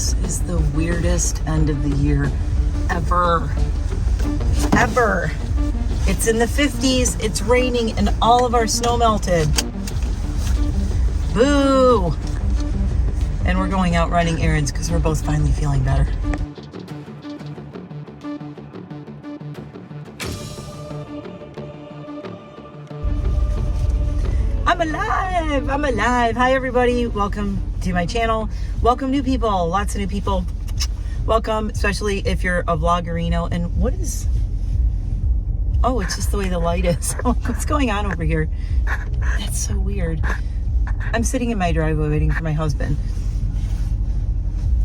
This is the weirdest end of the year ever. It's in the 50s, it's raining, and all of our snow melted. Boo! And we're going out running errands because we're both finally feeling better. I'm alive. Hi, everybody. Welcome to my channel. Welcome, new people. Lots of new people. Welcome, especially if you're a vloggerino. And what is... Oh, it's just the way the light is. What's going on over here? That's so weird. I'm sitting in my driveway waiting for my husband.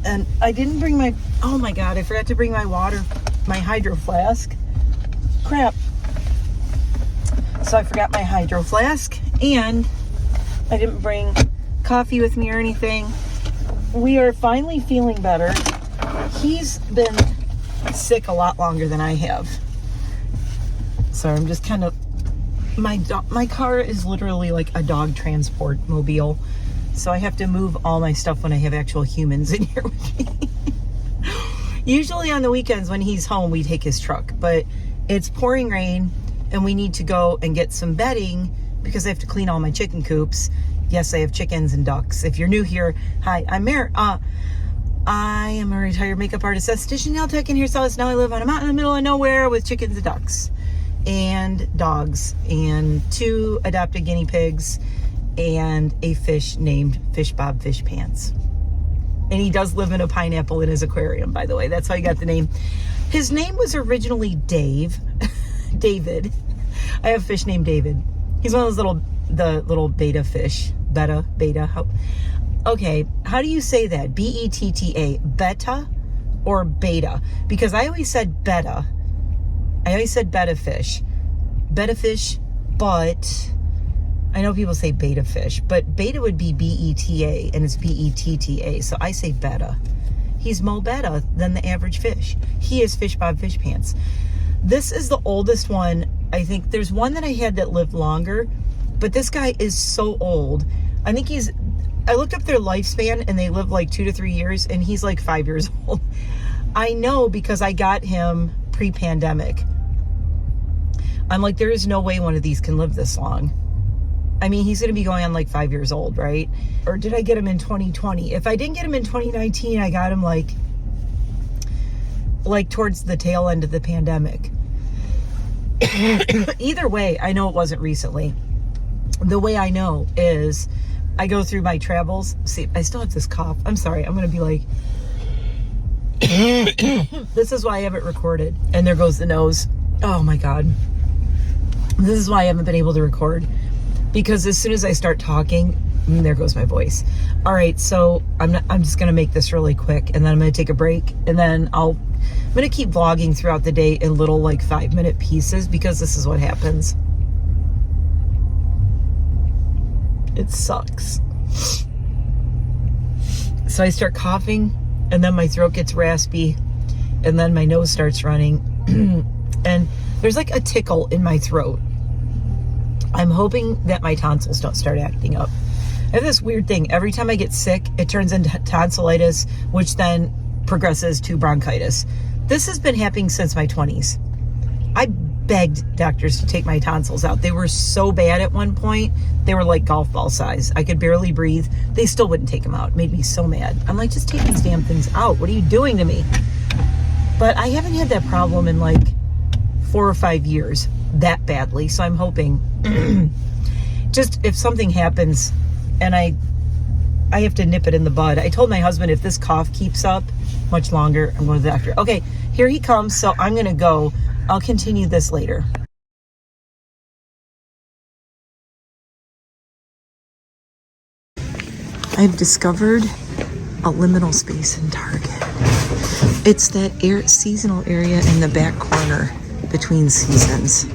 And I didn't bring my... Oh, my God. I forgot to bring my water, my hydro flask. Crap. So I forgot my hydro flask. And I didn't bring coffee with me or anything. We are finally feeling better. He's been sick a lot longer than I have. So I'm just kind of... My car is literally like a dog transport mobile. So I have to move all my stuff when I have actual humans in here with me. Usually on the weekends when he's home, we take his truck. But it's pouring rain and we need to go and get some bedding because I have to clean all my chicken coops. Yes, I have chickens and ducks. If you're new here, hi, I'm Mare. I am a retired makeup artist, esthetician, nail tech, and hairstylist. Now I live on a mountain in the middle of nowhere with chickens and ducks and dogs and 2 adopted guinea pigs and a fish named Fish Bob Fish Pants. And he does live in a pineapple in his aquarium, by the way. That's how he got the name. His name was originally Dave. David. I have a fish named David. He's one of those little betta fish. Betta. Okay, how do you say that? B-E-T-T-A. Betta or beta? Because I always said betta. I always said betta fish. Betta fish, but I know people say beta fish, but beta would be B-E-T-A and it's B-E-T-T-A. So I say betta. He's more betta than the average fish. He is Fish Bob Fish Pants. This is the oldest one. I think there's one that I had that lived longer, but this guy is so old. I think I looked up their lifespan and they live like 2 to 3 years and he's like 5 years old. I know because I got him pre-pandemic. I'm like, there is no way one of these can live this long. I mean, he's going to be going on like 5 years old, right? Or did I get him in 2020? If I didn't get him in 2019, I got him like towards the tail end of the pandemic. Either way, I know it wasn't recently. The way I know is I go through my travels. See, I still have this cough. I'm sorry. I'm going to be like, this is why I haven't recorded. And there goes the nose. Oh my God. This is why I haven't been able to record. Because as soon as I start talking, there goes my voice. All right. So I'm just going to make this really quick and then I'm going to take a break and then I'm going to keep vlogging throughout the day in little like 5-minute pieces because this is what happens. It sucks. So I start coughing and then my throat gets raspy and then my nose starts running and there's like a tickle in my throat. I'm hoping that my tonsils don't start acting up. I have this weird thing. Every time I get sick, it turns into tonsillitis, which then progresses to bronchitis. This has been happening since my 20s. I begged doctors to take my tonsils out. They were so bad at one point. They were like golf ball size. I could barely breathe. They still wouldn't take them out. It made me so mad. I'm like, just take these damn things out. What are you doing to me? But I haven't had that problem in like 4 or 5 years that badly. So I'm hoping just if something happens and I have to nip it in the bud. I told my husband if this cough keeps up much longer, I'm going to the doctor. Okay, here he comes. So I'm going to go. I'll continue this later. I've discovered a liminal space in Target. It's that seasonal area in the back corner between seasons.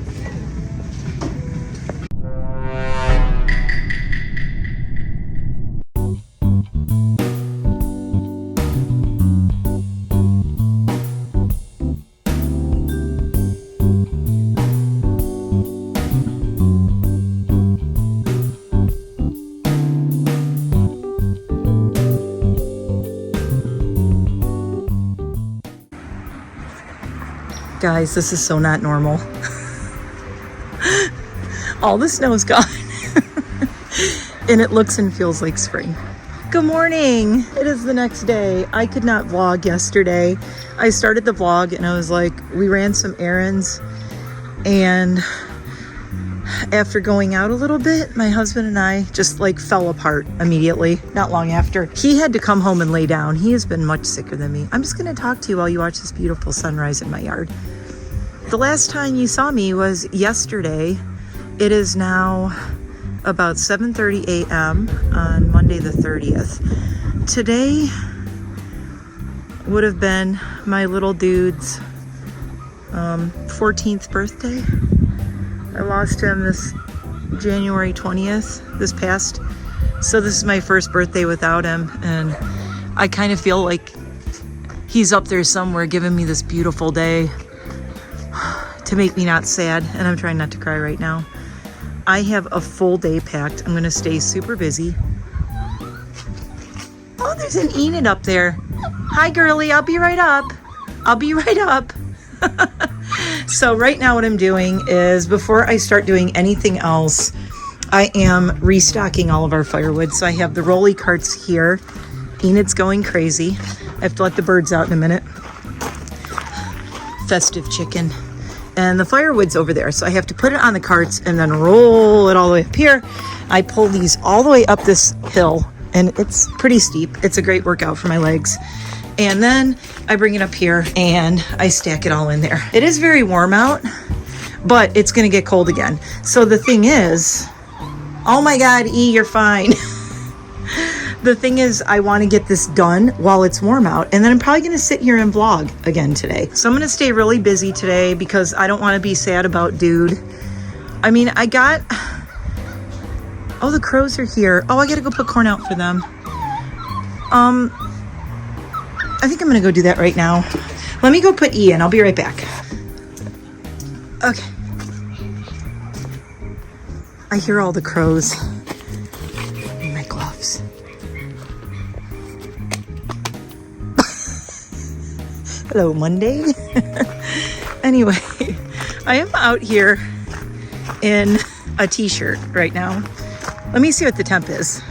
Guys, this is so not normal. All the snow's gone. And it looks and feels like spring. Good morning. It is the next day. I could not vlog yesterday. I started the vlog and I was like, we ran some errands, and after going out a little bit, my husband and I just like fell apart immediately, not long after. He had to come home and lay down. He has been much sicker than me. I'm just gonna talk to you while you watch this beautiful sunrise in my yard. The last time you saw me was yesterday. It is now about 7:30 a.m. on Monday the 30th. Today would have been my little dude's 14th birthday. I lost him this January 20th, this past. So this is my first birthday without him, and I kind of feel like he's up there somewhere giving me this beautiful day to make me not sad, and I'm trying not to cry right now. I have a full day packed. I'm gonna stay super busy. Oh, there's an Enid up there. Hi, girly, I'll be right up. I'll be right up. So right now what I'm doing is, before I start doing anything else, I am restocking all of our firewood. So I have the rolly carts here. Enid's going crazy. I have to let the birds out in a minute. Festive chicken. And the firewood's over there. So I have to put it on the carts and then roll it all the way up here. I pull these all the way up this hill, and it's pretty steep. It's a great workout for my legs. And then I bring it up here and I stack it all in there. It is very warm out, but it's gonna get cold again. So the thing is, oh my God, E, you're fine. The thing is, I wanna get this done while it's warm out, and then I'm probably gonna sit here and vlog again today. So I'm gonna stay really busy today because I don't wanna be sad about dude. I mean, oh, the crows are here. Oh, I gotta go put corn out for them. I think I'm gonna go do that right now. Let me go put E in. I'll be right back. Okay. I hear all the crows in my gloves. Hello, Monday. Anyway, I am out here in a t-shirt right now. Let me see what the temp is.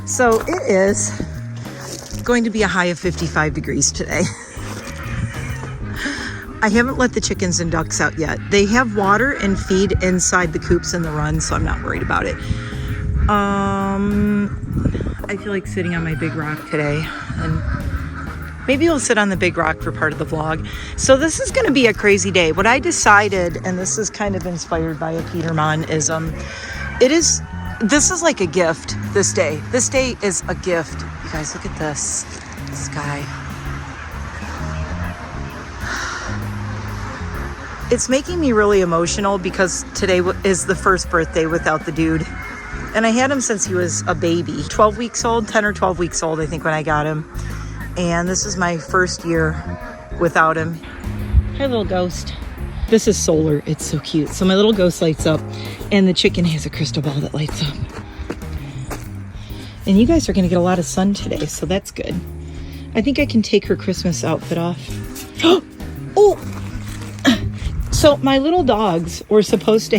So it is going to be a high of 55 degrees today. I haven't let the chickens and ducks out yet. They have water and feed inside the coops in the run, so I'm not worried about it. I feel like sitting on my big rock today, and maybe we'll sit on the big rock for part of the vlog. So this is going to be a crazy day. What I decided, and this is kind of inspired by a Peterman, is this is like a gift. This day is a gift. You guys, look at this sky. It's making me really emotional because today is the first birthday without the dude. And I had him since he was a baby. 12 weeks old, 10 or 12 weeks old, I think, when I got him. And this is my first year without him. Hi, little ghost. This is solar. It's so cute. So my little ghost lights up, and the chicken has a crystal ball that lights up. And you guys are going to get a lot of sun today, so that's good. I think I can take her Christmas outfit off. Oh! So my little dogs were supposed to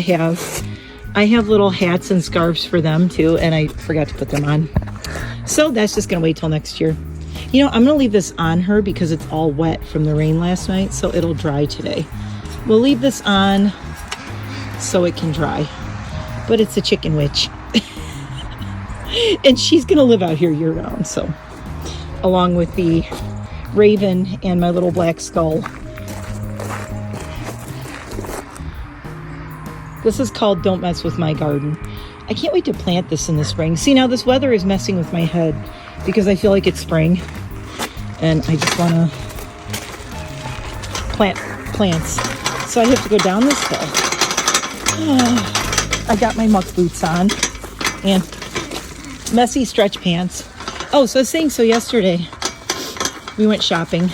I have little hats and scarves for them too, and I forgot to put them on. So that's just going to wait till next year. You know, I'm going to leave this on her because it's all wet from the rain last night, so it'll dry today. We'll leave this on so it can dry. But it's a chicken witch. And she's going to live out here year round, so. Along with the raven and my little black skull. This is called Don't Mess With My Garden. I can't wait to plant this in the spring. See, now this weather is messing with my head because I feel like it's spring. And I just want to plant plants. So I have to go down this hill. I got my muck boots on and messy stretch pants. Oh, so I was saying, so yesterday we went shopping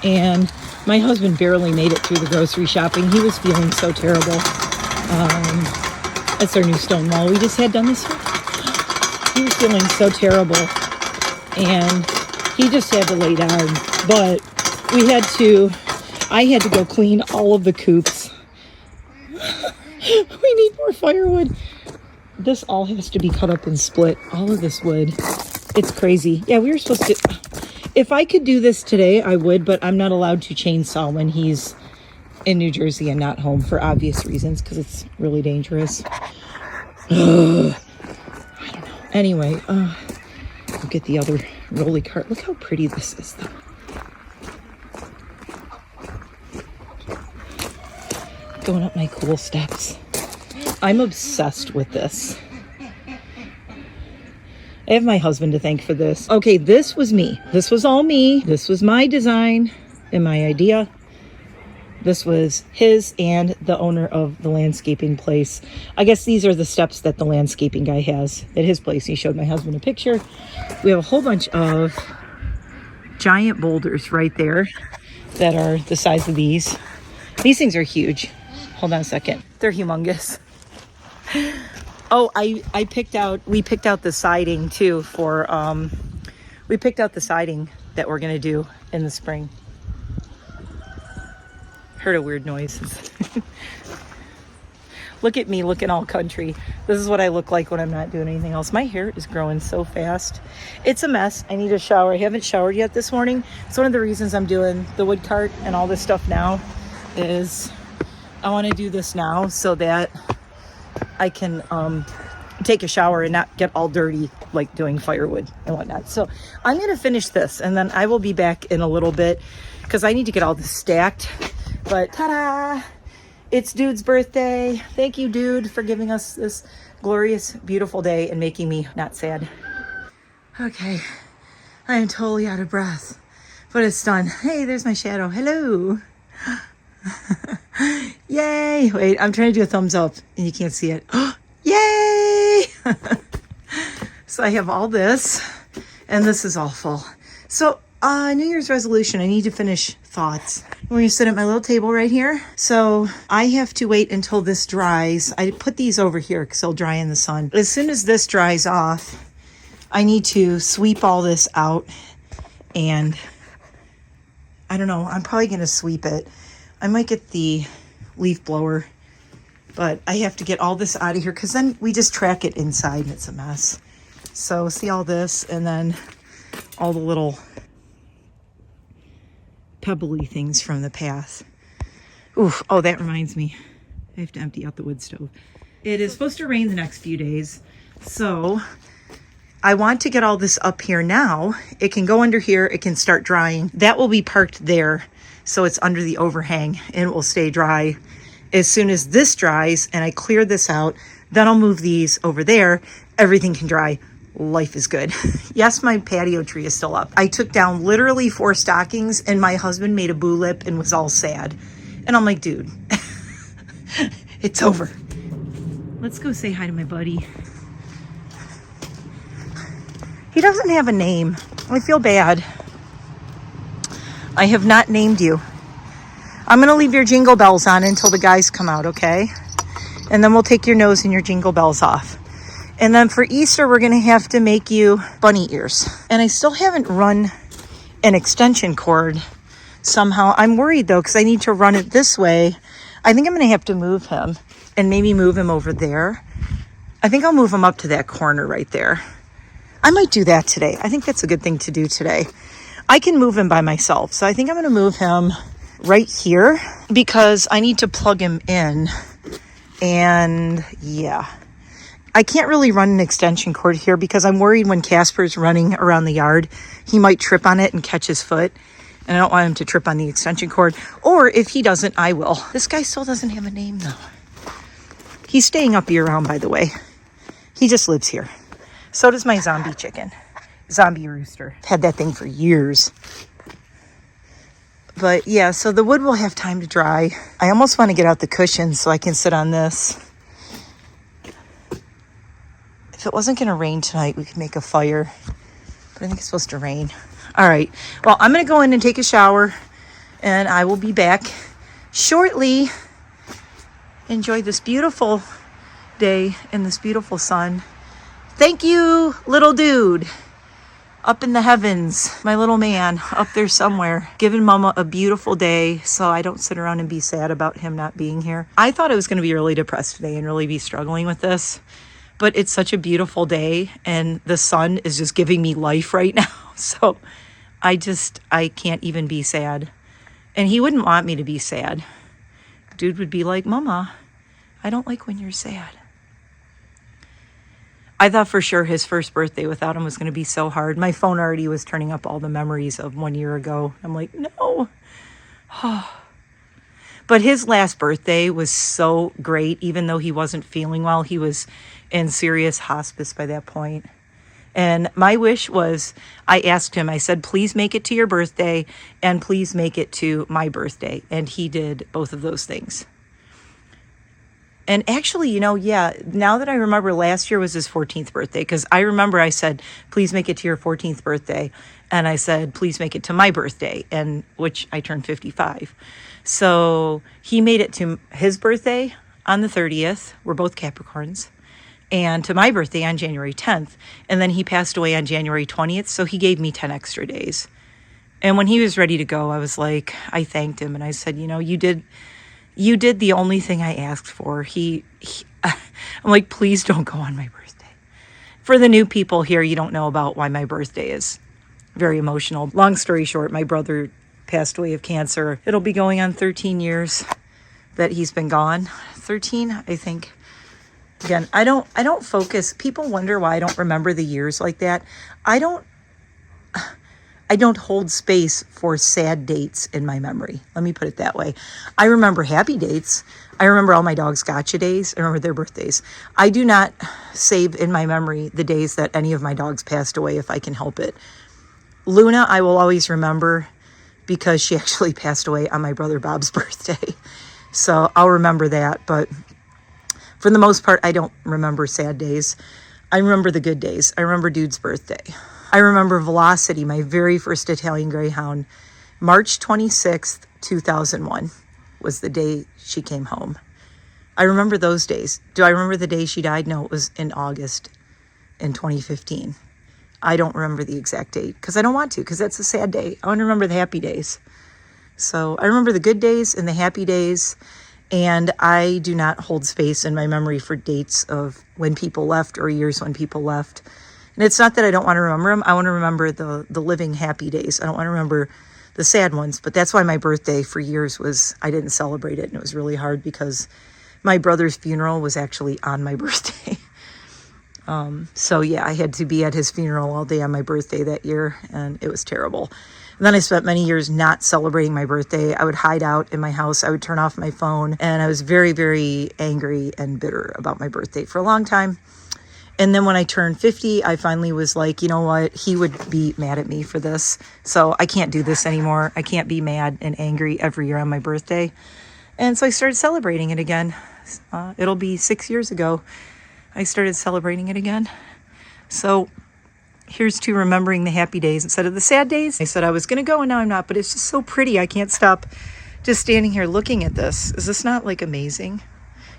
and my husband barely made it through the grocery shopping. He was feeling so terrible. That's our new stone wall we just had done this year. He was feeling so terrible and he just had to lay down. But we had to I had to go clean all of the coops. We need more firewood. This all has to be cut up and split. All of this wood. It's crazy. Yeah, we were supposed to... If I could do this today, I would, but I'm not allowed to chainsaw when he's in New Jersey and not home for obvious reasons, because it's really dangerous. I don't know. Anyway, we'll get the other rolly cart. Look how pretty this is, though. Going up my cool steps. I'm obsessed with this. I have my husband to thank for this. Okay, this was me. This was all me. This was my design and my idea. This was his and the owner of the landscaping place. I guess these are the steps that the landscaping guy has at his place. He showed my husband a picture. We have a whole bunch of giant boulders right there that are the size of these. These things are huge. Hold on a second. They're humongous. Oh, we picked out the siding too for, we picked out the siding that we're going to do in the spring. Heard a weird noise. Look at me looking all country. This is what I look like when I'm not doing anything else. My hair is growing so fast. It's a mess. I need a shower. I haven't showered yet this morning. It's one of the reasons I'm doing the wood cart and all this stuff now is I want to do this now so that I can take a shower and not get all dirty like doing firewood and whatnot. So I'm going to finish this and then I will be back in a little bit because I need to get all this stacked. But ta-da! It's Dude's birthday. Thank you, Dude, for giving us this glorious, beautiful day and making me not sad. Okay, I am totally out of breath, but it's done. Hey, there's my shadow. Hello. Yay! Wait, I'm trying to do a thumbs up and you can't see it. Yay! So I have all this and this is all full. So New Year's resolution, I need to finish thoughts. We're gonna sit at my little table right here. So I have to wait until this dries. I put these over here because they'll dry in the sun. As soon as this dries off, I need to sweep all this out and I don't know, I'm probably gonna sweep it. I might get the leaf blower, but I have to get all this out of here because then we just track it inside and it's a mess. So see all this and then all the little pebbly things from the path. Oof, oh, that reminds me. I have to empty out the wood stove. It is supposed to rain the next few days. So I want to get all this up here now. It can go under here. It can start drying. That will be parked there. So it's under the overhang and it will stay dry. As soon as this dries and I clear this out, then I'll move these over there. Everything can dry. Life is good. Yes, my patio tree is still up. I took down literally 4 stockings and my husband made a boo lip and was all sad. And I'm like, dude, it's over. Let's go say hi to my buddy. He doesn't have a name. I feel bad. I have not named you. I'm going to leave your jingle bells on until the guys come out, okay? And then we'll take your nose and your jingle bells off. And then for Easter, we're going to have to make you bunny ears. And I still haven't run an extension cord somehow. I'm worried, though, because I need to run it this way. I think I'm going to have to move him and maybe move him over there. I think I'll move him up to that corner right there. I might do that today. I think that's a good thing to do today. I can move him by myself. So I think I'm going to move him right here because I need to plug him in. And yeah. I can't really run an extension cord here because I'm worried when Casper's running around the yard, he might trip on it and catch his foot. And I don't want him to trip on the extension cord. Or if he doesn't, I will. This guy still doesn't have a name though. He's staying up year round, by the way. He just lives here. So does my zombie chicken. Zombie rooster. Had that thing for years. But yeah, so the wood will have time to dry. I almost want to get out the cushions so I can sit on this. If it wasn't going to rain tonight, we could make a fire. But I think it's supposed to rain. All right. Well, I'm going to go in and take a shower. And I will be back shortly. Enjoy this beautiful day in this beautiful sun. Thank you, little dude. up in the heavens, my little man up there somewhere, giving Mama a beautiful day so I don't sit around and be sad about him not being here. I thought I was going to be really depressed today and really be struggling with this, but it's such a beautiful day and the sun is just giving me life right now. So I can't even be sad. And he wouldn't want me to be sad. Dude would be like, Mama, I don't like when you're sad. I thought for sure his first birthday without him was going to be so hard. My phone already was turning up all the memories of 1 year ago. I'm like, no. But his last birthday was so great, even though he wasn't feeling well. He was in serious hospice by that point. And my wish was, I asked him, I said, please make it to your birthday and please make it to my birthday. And he did both of those things. And actually, you know, yeah, now that I remember, last year was his 14th birthday, because I remember I said, please make it to your 14th birthday. And I said, please make it to my birthday, and which I turned 55. So he made it to his birthday on the 30th. We're both Capricorns. And to my birthday on January 10th. And then he passed away on January 20th. So he gave me 10 extra days. And when he was ready to go, I was like, I thanked him. And I said, you know, you did the only thing I asked for. I'm like, please don't go on my birthday. For the new people here, you don't know about why my birthday is very emotional. Long story short, my brother passed away of cancer. It'll be going on 13 years that he's been gone. 13, I think. Again, I don't focus. People wonder why I don't remember the years like that. I don't hold space for sad dates in my memory. Let me put it that way. I remember happy dates. I remember all my dogs' gotcha days. I remember their birthdays. I do not save in my memory the days that any of my dogs passed away if I can help it. Luna, I will always remember because she actually passed away on my brother Bob's birthday. So I'll remember that. But for the most part, I don't remember sad days. I remember the good days. I remember Dude's birthday. I remember Velocity, my very first Italian Greyhound. March 26th, 2001 was the day she came home. I remember those days. Do I remember the day she died? No, it was in August in 2015. I don't remember the exact date because I don't want to, because that's a sad day. I want to remember the happy days. So I remember the good days and the happy days. And I do not hold space in my memory for dates of when people left or years when people left. And it's not that I don't want to remember them. I want to remember the living happy days. I don't want to remember the sad ones. But that's why my birthday for years I didn't celebrate it. And it was really hard because my brother's funeral was actually on my birthday. So yeah, I had to be at his funeral all day on my birthday that year. And it was terrible. And then I spent many years not celebrating my birthday. I would hide out in my house. I would turn off my phone. And I was very, very angry and bitter about my birthday for a long time. And then when I turned 50, I finally was like, you know what? He would be mad at me for this. So I can't do this anymore. I can't be mad and angry every year on my birthday. And so I started celebrating it again. It'll be 6 years ago. I started celebrating it again. So here's to remembering the happy days instead of the sad days. I said I was going to go and now I'm not, but it's just so pretty. I can't stop just standing here looking at this. Is this not like amazing?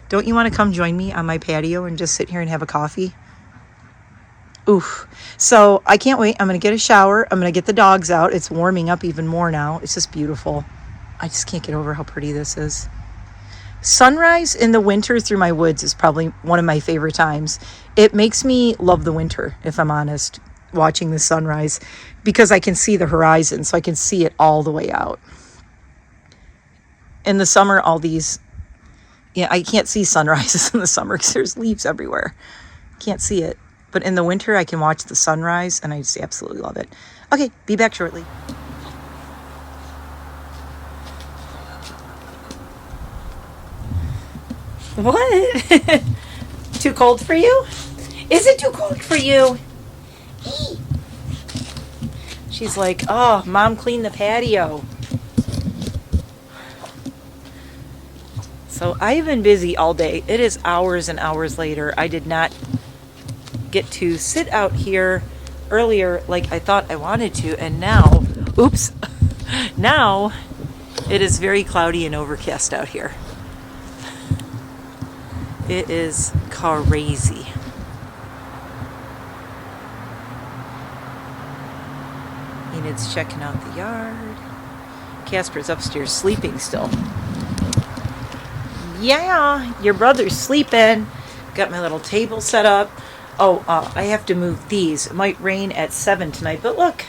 Don't you want to come join me on my patio and just sit here and have a coffee? Oof. So I can't wait. I'm going to get a shower. I'm going to get the dogs out. It's warming up even more now. It's just beautiful. I just can't get over how pretty this is. Sunrise in the winter through my woods is probably one of my favorite times. It makes me love the winter, if I'm honest, watching the sunrise, because I can see the horizon, so I can see it all the way out. In the summer, I can't see sunrises in the summer because there's leaves everywhere. Can't see it. But in the winter, I can watch the sunrise, and I just absolutely love it. Okay, be back shortly. What? Too cold for you? Is it too cold for you? She's like, oh, Mom cleaned the patio. So I've been busy all day. It is hours and hours later. I did not get to sit out here earlier like I thought I wanted to. And now, oops, now it is very cloudy and overcast out here. It is crazy. Enid's checking out the yard. Casper's upstairs sleeping still. Yeah, your brother's sleeping. Got my little table set up. Oh, I have to move these. It might rain at 7 tonight, but look.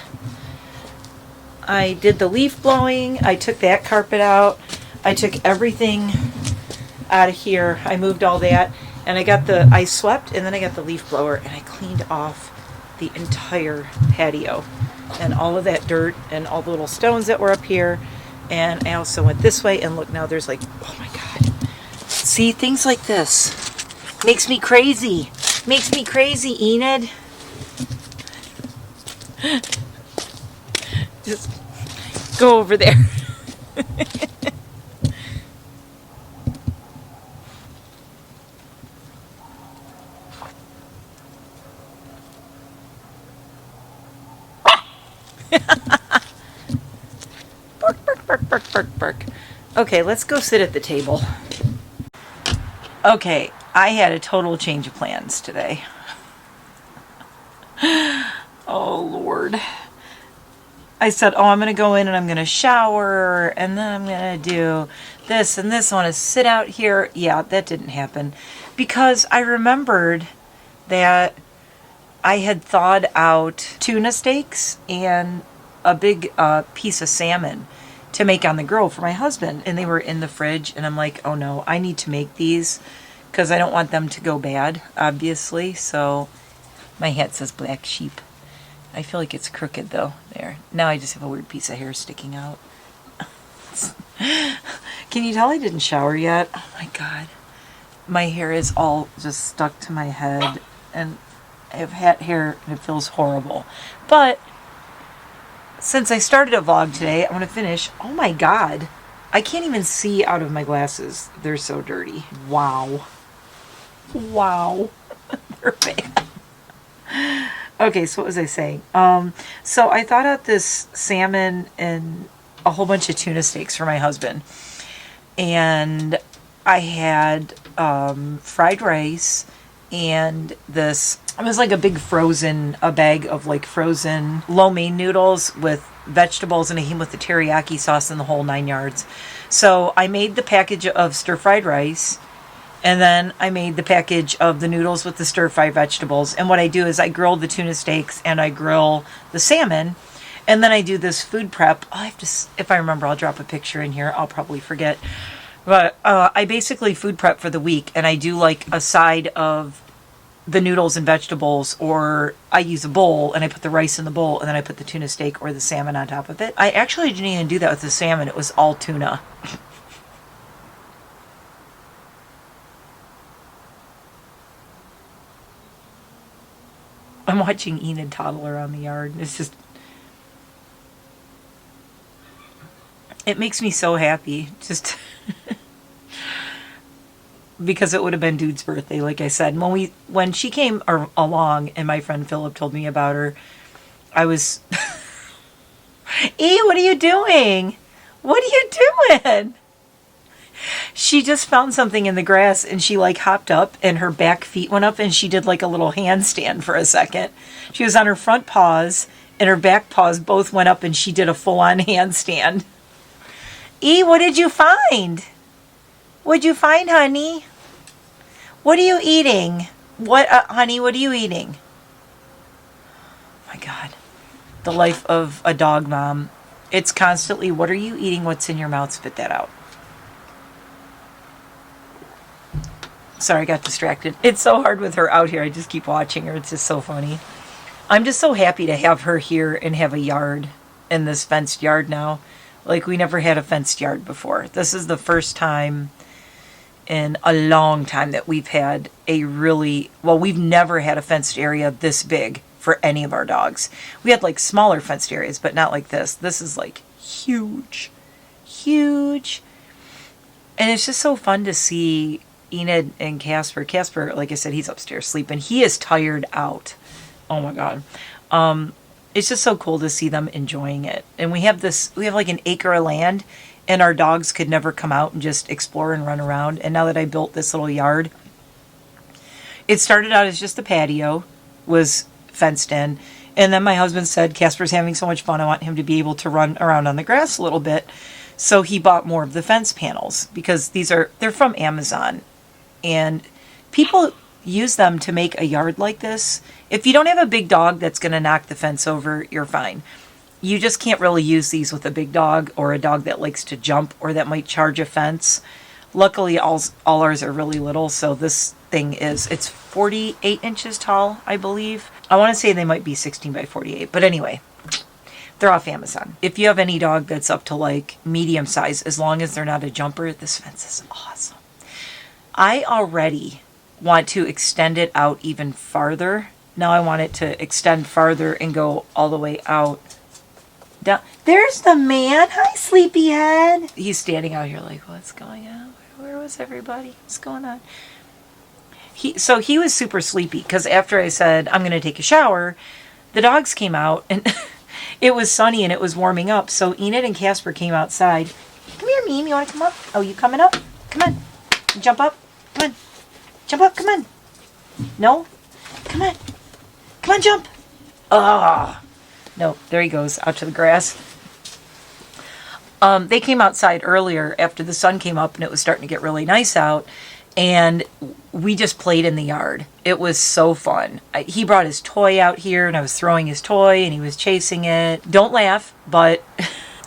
I did the leaf blowing. I took that carpet out. I took everything out of here. I moved all that. And I swept, and then I got the leaf blower, and I cleaned off the entire patio. And all of that dirt and all the little stones that were up here. And I also went this way, and look, now there's like, oh my God. See, things like this. Makes me crazy. Makes me crazy, Enid. Just go over there. Bark, bark, bark, bark, bark, bark. Okay, let's go sit at the table. Okay, I had a total change of plans today. Oh, Lord. I said, oh, I'm going to go in and I'm going to shower, and then I'm going to do this and this. I want to sit out here. Yeah, that didn't happen because I remembered that I had thawed out tuna steaks and a big piece of salmon to make on the grill for my husband, and they were in the fridge, and I'm like, oh no, I need to make these because I don't want them to go bad, obviously. So my hat says black sheep. I feel like it's crooked though. There. Now I just have a weird piece of hair sticking out. Can you tell I didn't shower yet? Oh my God. My hair is all just stuck to my head, and I have hat hair and it feels horrible. But since I started a vlog today, I'm going to finish. Oh my God. I can't even see out of my glasses. They're so dirty. Wow. Wow. They're bad. Okay, so what was I saying? So I thought out this salmon and a whole bunch of tuna steaks for my husband. And I had fried rice and this, it was like a big a bag of like frozen lo mein noodles with vegetables, and it came with the teriyaki sauce and the whole 9 yards. So I made the package of stir-fried rice, and then I made the package of the noodles with the stir-fried vegetables. And what I do is I grill the tuna steaks and I grill the salmon, and then I do this food prep. I'll have to, if I remember, I'll drop a picture in here. I'll probably forget. But I basically food prep for the week, and I do like a side of the noodles and vegetables, or I use a bowl and I put the rice in the bowl, and then I put the tuna steak or the salmon on top of it. I actually didn't even do that with the salmon. It was all tuna. I'm watching Enid toddle around the yard. It's just, it makes me so happy. Just because it would have been Dude's birthday, like I said. When she came along and my friend Philip told me about her, I was, what are you doing? What are you doing? She just found something in the grass, and she like hopped up and her back feet went up, and she did like a little handstand for a second. She was on her front paws and her back paws both went up, and she did a full-on handstand. What did you find? What'd you find, honey? What are you eating? Honey, what are you eating? Oh my God. The life of a dog mom. It's constantly, what are you eating? What's in your mouth? Spit that out. Sorry, I got distracted. It's so hard with her out here. I just keep watching her. It's just so funny. I'm just so happy to have her here and have a yard in this fenced yard now. Like, we never had a fenced yard before. This is the first time in a long time that we've had we've never had a fenced area this big for any of our dogs. We had like smaller fenced areas, but not like this. This is like huge, huge. And it's just so fun to see Enid and Casper. Casper, like I said, he's upstairs sleeping. He is tired out. Oh my God. It's just so cool to see them enjoying it. And we have like an acre of land, and our dogs could never come out and just explore and run around. And now that I built this little yard, it started out as just a patio, was fenced in. And then my husband said, Casper's having so much fun, I want him to be able to run around on the grass a little bit. So he bought more of the fence panels because they're from Amazon. And people use them to make a yard like this. If you don't have a big dog that's going to knock the fence over, you're fine. You just can't really use these with a big dog or a dog that likes to jump or that might charge a fence. Luckily, all ours are really little, so this thing it's 48 inches tall, I believe. I want to say they might be 16 by 48, but anyway, they're off Amazon. If you have any dog that's up to like medium size, as long as they're not a jumper, this fence is awesome. I already want to extend it out even farther. Now I want it to extend farther and go all the way out. Down. There's the man. Hi, sleepyhead. He's standing out here like, what's going on? Where was everybody? What's going on? So he was super sleepy because after I said, I'm going to take a shower, the dogs came out and it was sunny and it was warming up. So Enid and Casper came outside. Come here, Meme. You want to come up? Oh, you coming up? Come on. Jump up. Come on. Jump up. Come on. No? Come on. Come on, jump. Ah. No, there he goes, out to the grass. They came outside earlier after the sun came up and it was starting to get really nice out. And we just played in the yard. It was so fun. He brought his toy out here and I was throwing his toy and he was chasing it. Don't laugh, but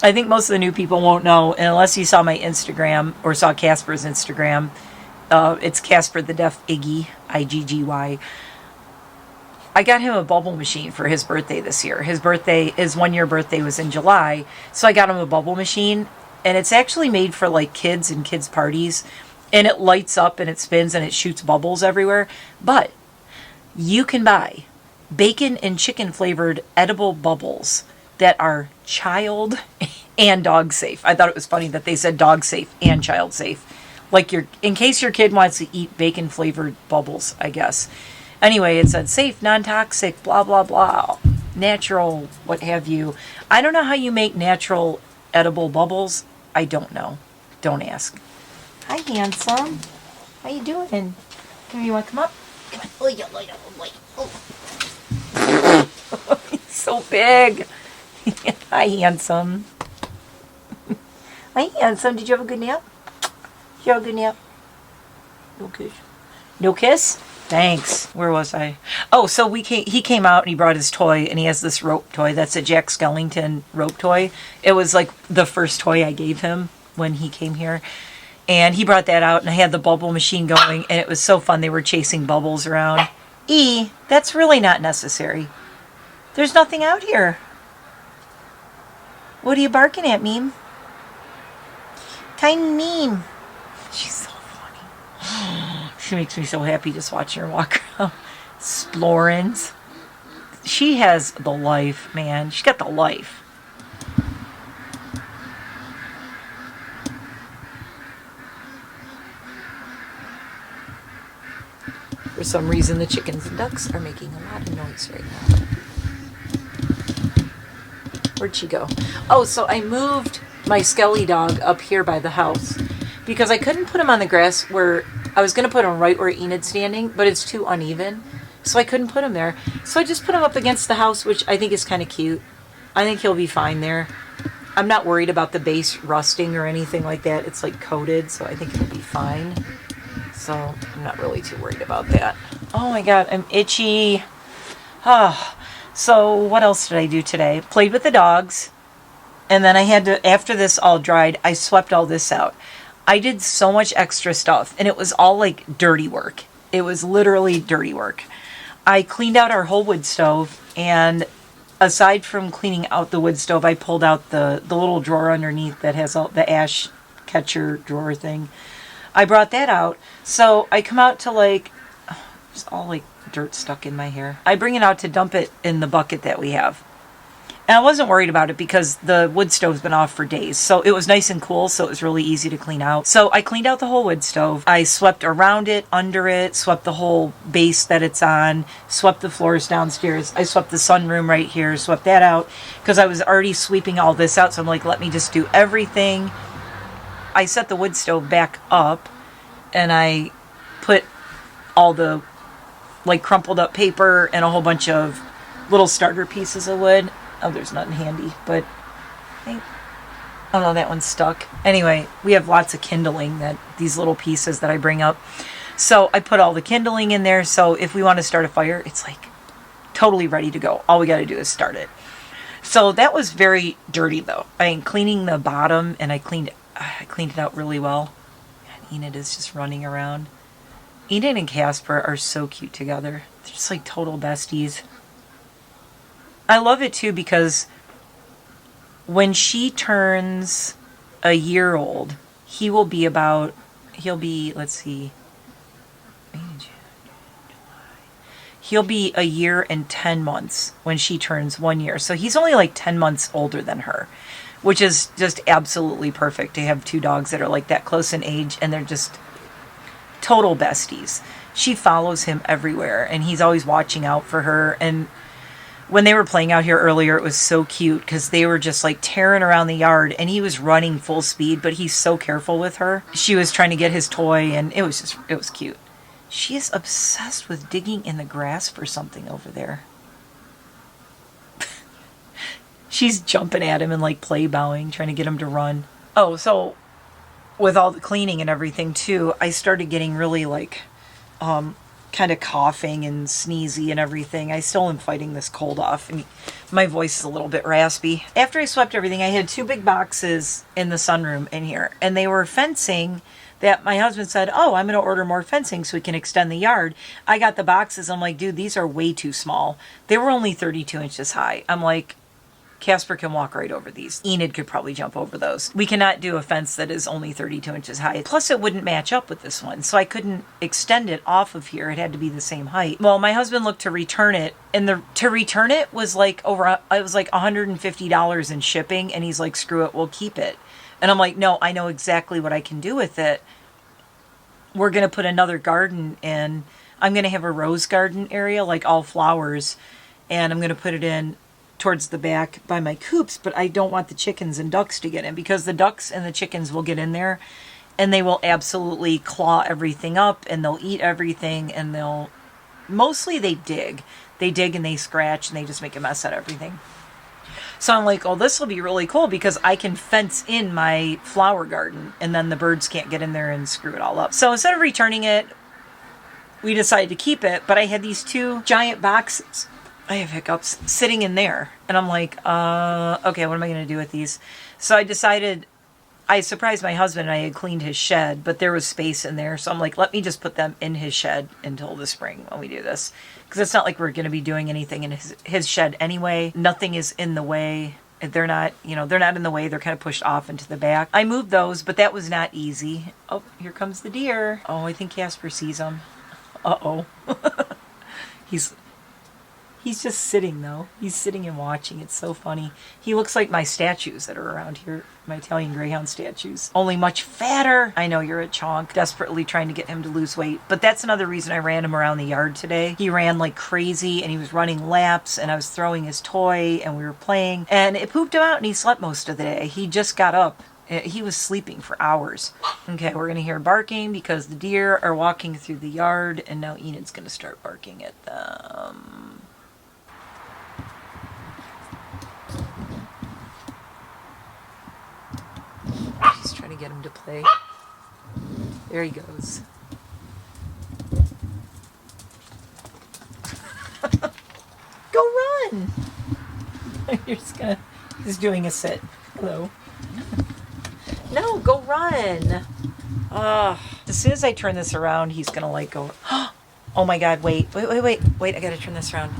I think most of the new people won't know. And unless you saw my Instagram or saw Casper's Instagram, it's Casper the Deaf Iggy, Iggy. I got him a bubble machine for his birthday this year. His 1-year birthday was in July. So I got him a bubble machine. And it's actually made for like kids and kids' parties. And it lights up and it spins and it shoots bubbles everywhere. But you can buy bacon and chicken flavored edible bubbles that are child and dog safe. I thought it was funny that they said dog safe and child safe. Like in case your kid wants to eat bacon flavored bubbles, I guess. Anyway, it said safe, non-toxic, blah, blah, blah, natural, what have you. I don't know how you make natural edible bubbles. I don't know. Don't ask. Hi, handsome. How you doing? Come here, you want to come up? Come on. Oh, yeah, oh. He's so big. Hi, handsome. Hi, handsome. Did you have a good nap? Did you have a good nap? No kiss? No kiss? Thanks. Where was I? Oh, so he came out and he brought his toy and he has this rope toy. That's a Jack Skellington rope toy. It was like the first toy I gave him when he came here. And he brought that out and I had the bubble machine going and it was so fun. They were chasing bubbles around. That's really not necessary. There's nothing out here. What are you barking at, Meme? Tiny Meme. She's so funny. She makes me so happy just watching her walk around. Splorins. She has the life, man. She's got the life. For some reason, the chickens and ducks are making a lot of noise right now. Where'd she go? Oh, so I moved my Skelly dog up here by the house because I couldn't put him on the grass where I was going to put him right where Enid's standing, but it's too uneven, so I couldn't put him there. So I just put him up against the house, which I think is kind of cute. I think he'll be fine there. I'm not worried about the base rusting or anything like that. It's like coated, so I think it'll be fine. So I'm not really too worried about that. Oh my god, I'm itchy. So what else did I do today? Played with the dogs. And then I had to, after this all dried, I swept all this out. I did so much extra stuff. And it was all like dirty work. It was literally dirty work. I cleaned out our whole wood stove. And aside from cleaning out the wood stove, I pulled out the little drawer underneath that has all the ash catcher drawer thing. I brought that out. So I come out to like, there's all like dirt stuck in my hair. I bring it out to dump it in the bucket that we have. And I wasn't worried about it because the wood stove's been off for days. So it was nice and cool, so it was really easy to clean out. So I cleaned out the whole wood stove. I swept around it, under it, swept the whole base that it's on, swept the floors downstairs. I swept the sunroom right here, swept that out because I was already sweeping all this out. So I'm like, let me just do everything. I set the wood stove back up and I put all the like crumpled up paper and a whole bunch of little starter pieces of wood. Oh, there's nothing handy, but I think, oh no, that one's stuck. Anyway, we have lots of kindling, that these little pieces that I bring up. So I put all the kindling in there. So if we want to start a fire, it's like totally ready to go. All we got to do is start it. So that was very dirty though. I mean, cleaning the bottom, and I cleaned it out really well. And Enid is just running around. Enid and Casper are so cute together. They're just like total besties. I love it too because when she turns a year old, he'll be, let's see, he'll be a year and 10 months when she turns 1 year. So he's only like 10 months older than her, which is just absolutely perfect to have two dogs that are like that close in age, and they're just total besties. She follows him everywhere, and he's always watching out for her. And when they were playing out here earlier, it was so cute because they were just like tearing around the yard, and he was running full speed, but he's so careful with her. She was trying to get his toy, and it was cute. She is obsessed with digging in the grass for something over there. She's jumping at him and like play bowing, trying to get him to run. Oh, so with all the cleaning and everything too, I started getting really like kind of coughing and sneezy and everything. I still am fighting this cold off, and my voice is a little bit raspy. After I swept everything, I had 2 big boxes in the sunroom in here, and they were fencing that my husband said, oh, I'm going to order more fencing so we can extend the yard. I got the boxes. I'm like, dude, these are way too small. They were only 32 inches high. I'm like, Casper can walk right over these. Enid could probably jump over those. We cannot do a fence that is only 32 inches high. Plus, it wouldn't match up with this one, so I couldn't extend it off of here. It had to be the same height. Well, my husband looked to return it, and to return it was like $150 in shipping, and he's like, screw it, we'll keep it. And I'm like, no, I know exactly what I can do with it. We're going to put another garden in. I'm going to have a rose garden area, like all flowers, and I'm going to put it in towards the back by my coops, but I don't want the chickens and ducks to get in, because the ducks and the chickens will get in there and they will absolutely claw everything up, and they'll eat everything, and mostly they dig and they scratch, and they just make a mess out of everything. So I'm like, oh, this will be really cool because I can fence in my flower garden, and then the birds can't get in there and screw it all up. So instead of returning it, we decided to keep it, but I had these 2 giant boxes, I have hiccups, sitting in there. And I'm like, okay, what am I going to do with these? So I decided, I surprised my husband, and I had cleaned his shed, but there was space in there. So I'm like, let me just put them in his shed until the spring when we do this. Because it's not like we're going to be doing anything in his shed anyway. Nothing is in the way. They're not in the way. They're kind of pushed off into the back. I moved those, but that was not easy. Oh, here comes the deer. Oh, I think Casper sees them. Uh-oh. He's just sitting, though. He's sitting and watching. It's so funny. He looks like my statues that are around here, my Italian Greyhound statues, only much fatter. I know, you're a chonk. Desperately trying to get him to lose weight. But that's another reason I ran him around the yard today. He ran like crazy, and he was running laps, and I was throwing his toy, and we were playing. And it pooped him out, and he slept most of the day. He just got up. He was sleeping for hours. Okay, we're going to hear barking because the deer are walking through the yard, and now Enid's going to start barking at them. Just trying to get him to play. There he goes. Go run! He's doing a sit. Hello. No, go run. As soon as I turn this around, he's gonna like go. Oh my God! Wait! I gotta turn this around.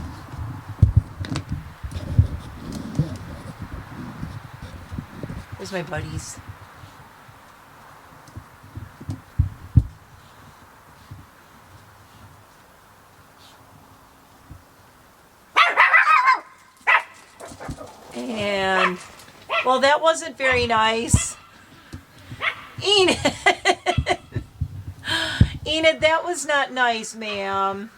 Where's my buddies? And, well, that wasn't very nice. Enid! Enid, that was not nice, ma'am.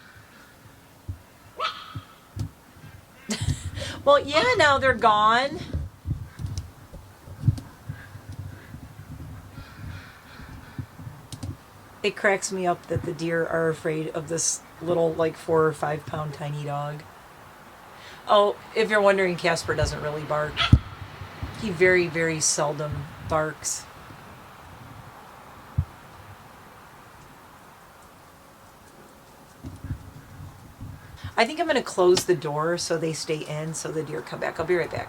Well, yeah, now they're gone. It cracks me up that the deer are afraid of this little, like, 4 or 5 pound tiny dog. Oh, if you're wondering, Casper doesn't really bark. He very, very seldom barks. I think I'm going to close the door so they stay in so the deer come back. I'll be right back.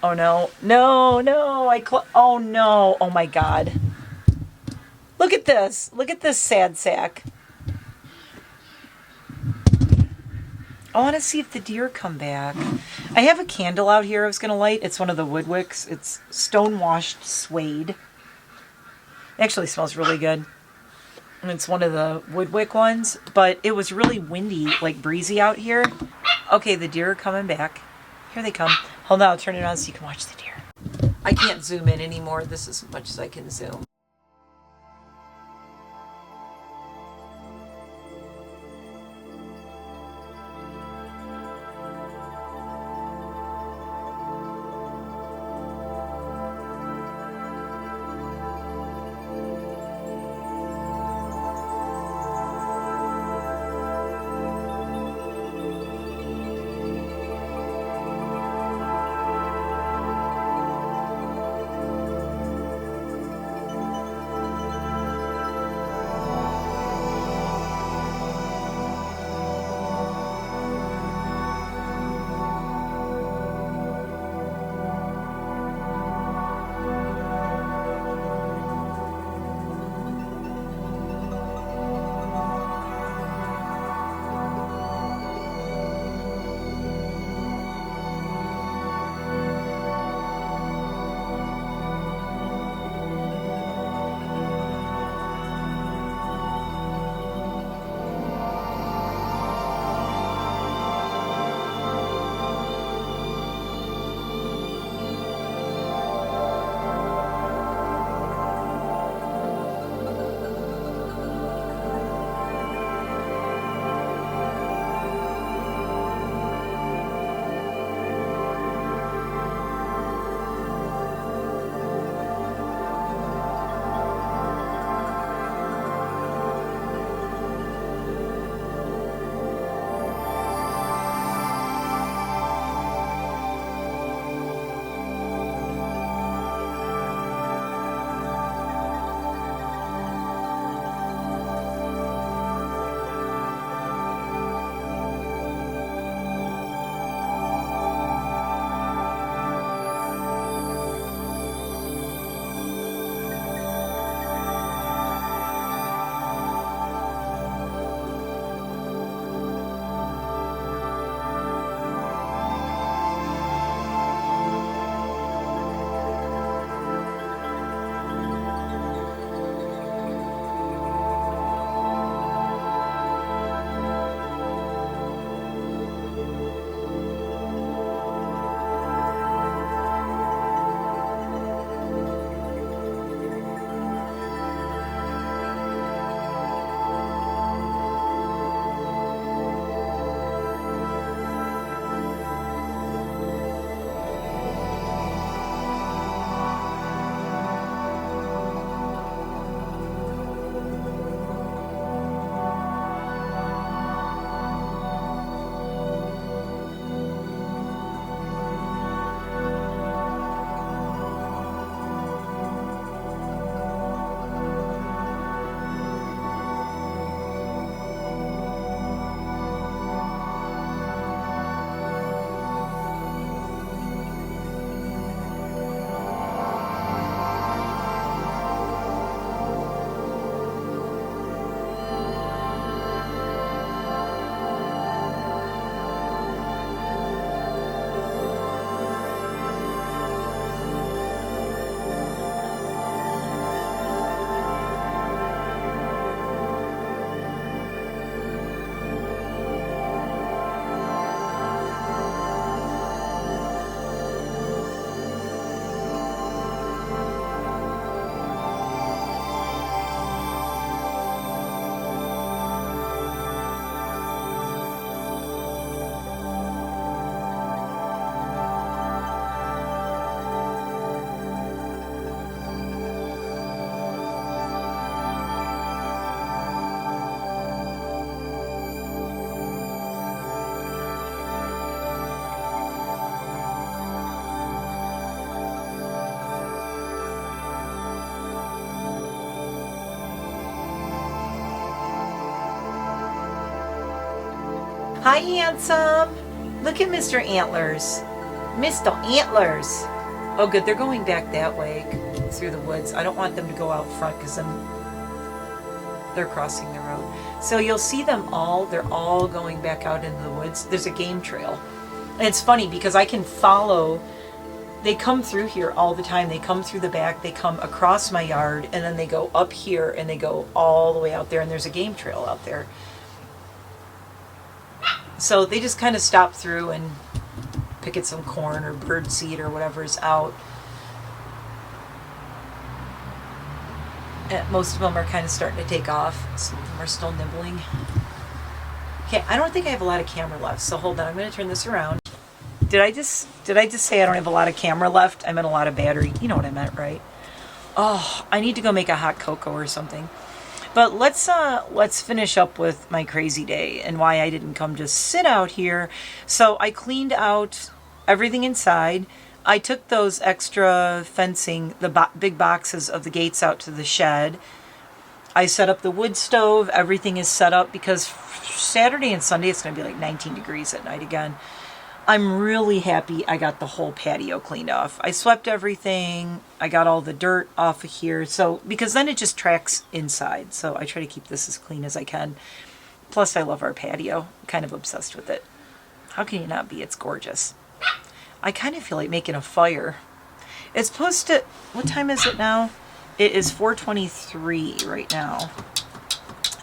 Oh no, no, no, oh no, oh my God. Look at this sad sack. I want to see if the deer come back. I have a candle out here I was going to light. It's one of the wood wicks. It's stone-washed suede. It actually smells really good. And it's one of the wood wick ones. But it was really windy, like breezy out here. Okay, the deer are coming back. Here they come. Hold on, I'll turn it on so you can watch the deer. I can't zoom in anymore. This is as much as I can zoom. Hi, handsome. Look at Mr. Antlers. Mr. Antlers. Oh, good. They're going back that way through the woods. I don't want them to go out front because then they're crossing the road. So you'll see them all. They're all going back out into the woods. There's a game trail. And it's funny because I can follow. They come through here all the time. They come through the back. They come across my yard. And then they go up here. And they go all the way out there. And there's a game trail out there. So they just kind of stop through and pick at some corn or bird seed or whatever's out. And most of them are kind of starting to take off. Some of them are still nibbling. Okay, I don't think I have a lot of camera left, so hold on. I'm going to turn this around. Did I just say I don't have a lot of camera left? I meant a lot of battery. You know what I meant, right? Oh, I need to go make a hot cocoa or something. But let's finish up with my crazy day and why I didn't come just sit out here. So I cleaned out everything inside. I took those extra fencing, the big boxes of the gates out to the shed. I set up the wood stove. Everything is set up because Saturday and Sunday it's going to be like 19 degrees at night again. I'm really happy I got the whole patio cleaned off. I swept everything. I got all the dirt off of here. So, because then it just tracks inside. So I try to keep this as clean as I can. Plus I love our patio. I'm kind of obsessed with it. How can you not be? It's gorgeous. I kind of feel like making a fire. It's supposed to, what time is it now? It is 4:23 right now.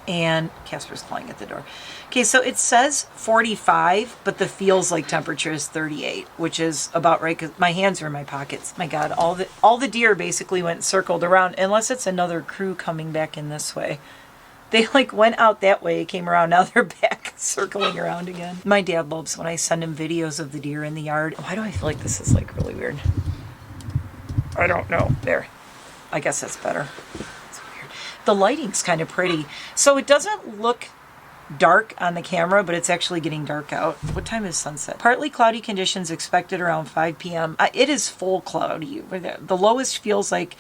And Casper's clawing at the door. Okay, so it says 45, but the feels like temperature is 38, which is about right because my hands are in my pockets. My God, all the deer basically went and circled around, unless it's another crew coming back in this way. They like went out that way, came around, now they're back circling around again. My dad loves when I send him videos of the deer in the yard. Why do I feel like this is like really weird? I don't know. There. I guess that's better. It's weird. The lighting's kind of pretty. So it doesn't look dark on the camera, but it's actually getting dark out. What time is sunset? Partly cloudy conditions expected around 5 p.m. It is full cloudy. The lowest feels like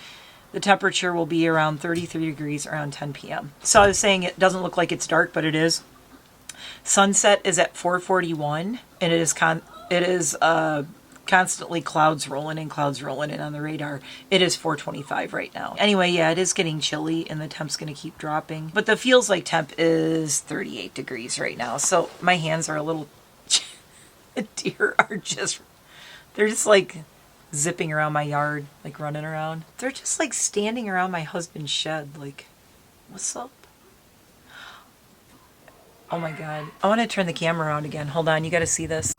the temperature will be around 33 degrees around 10 p.m. So I was saying it doesn't look like it's dark, but it is. Sunset is at 4:41, and it is constantly clouds rolling in on the radar. It is 4:25 right now. Anyway, yeah, it is getting chilly, and the temp's going to keep dropping. But the feels like temp is 38 degrees right now. So my hands are a little... The deer are just... They're just like zipping around my yard, like running around. They're just like standing around my husband's shed, like, what's up? Oh my God. I want to turn the camera around again. Hold on, you got to see this.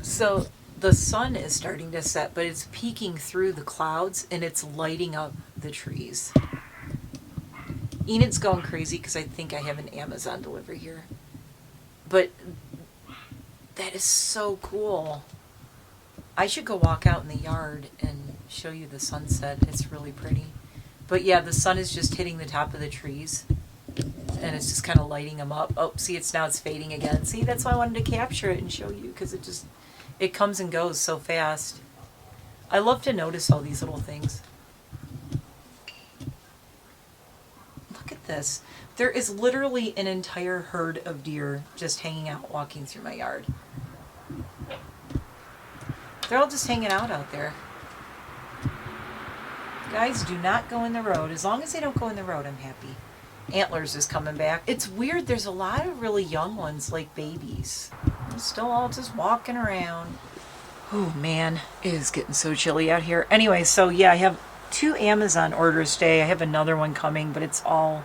So the sun is starting to set, but it's peeking through the clouds and it's lighting up the trees. Enid's going crazy because I think I have an Amazon delivery here. But that is so cool. I should go walk out in the yard and show you the sunset. It's really pretty. But yeah, the sun is just hitting the top of the trees and it's just kind of lighting them up. Oh, see, now it's fading again. See, that's why I wanted to capture it and show you because it comes and goes so fast. I love to notice all these little things. Look at this. There is literally an entire herd of deer just hanging out, walking through my yard. They're all just hanging out there. Guys, do not go in the road. As long as they don't go in the road, I'm happy. Antlers is coming back. It's weird. There's a lot of really young ones, like babies. They're still all just walking around. Oh, man. It is getting so chilly out here. Anyway, so yeah, I have 2 Amazon orders today. I have another one coming, but it's all...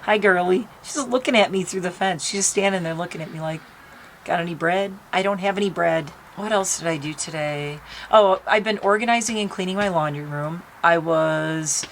Hi, girly. She's just looking at me through the fence. She's just standing there looking at me like, got any bread? I don't have any bread. What else did I do today? Oh, I've been organizing and cleaning my laundry room. I was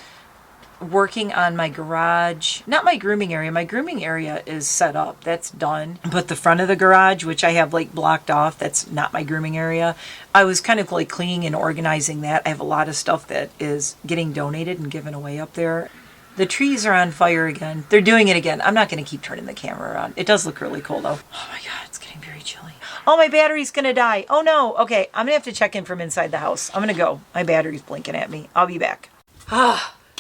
working on my garage. Not my grooming area. My grooming area is set up. That's done. But the front of the garage, which I have like blocked off, that's not my grooming area. I was kind of like cleaning and organizing that. I have a lot of stuff that is getting donated and given away up there. The trees are on fire again. They're doing it again. I'm not going to keep turning the camera around. It does look really cool though. Oh my God, it's getting very chilly. Oh, my battery's going to die. Oh no. Okay, I'm going to have to check in from inside the house. I'm going to go. My battery's blinking at me. I'll be back.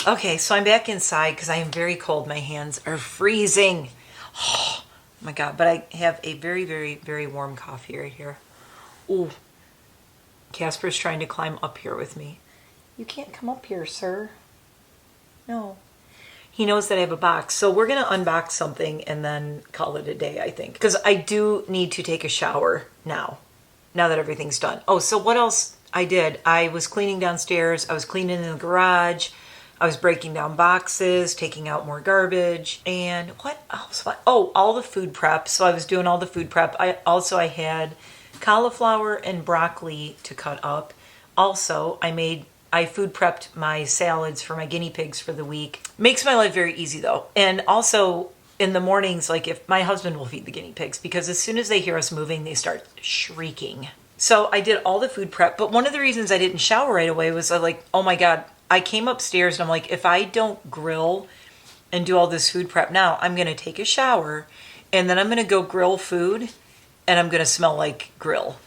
Okay, so I'm back inside because I am very cold. My hands are freezing. Oh my God, but I have a very, very, very warm coffee right here. Ooh, Casper's trying to climb up here with me. You can't come up here, sir. No. He knows that I have a box. So we're going to unbox something and then call it a day, I think. Because I do need to take a shower now that everything's done. Oh, so what else I did? I was cleaning downstairs. I was cleaning in the garage. I was breaking down boxes, taking out more garbage. And what else? Oh, all the food prep. So I was doing all the food prep. I had cauliflower and broccoli to cut up. Also, I food prepped my salads for my guinea pigs for the week. Makes my life very easy though. And also in the mornings, like if my husband will feed the guinea pigs because as soon as they hear us moving, they start shrieking. So I did all the food prep. But one of the reasons I didn't shower right away was oh my God, I came upstairs and I'm like, if I don't grill and do all this food prep now, I'm going to take a shower and then I'm going to go grill food and I'm going to smell like grill.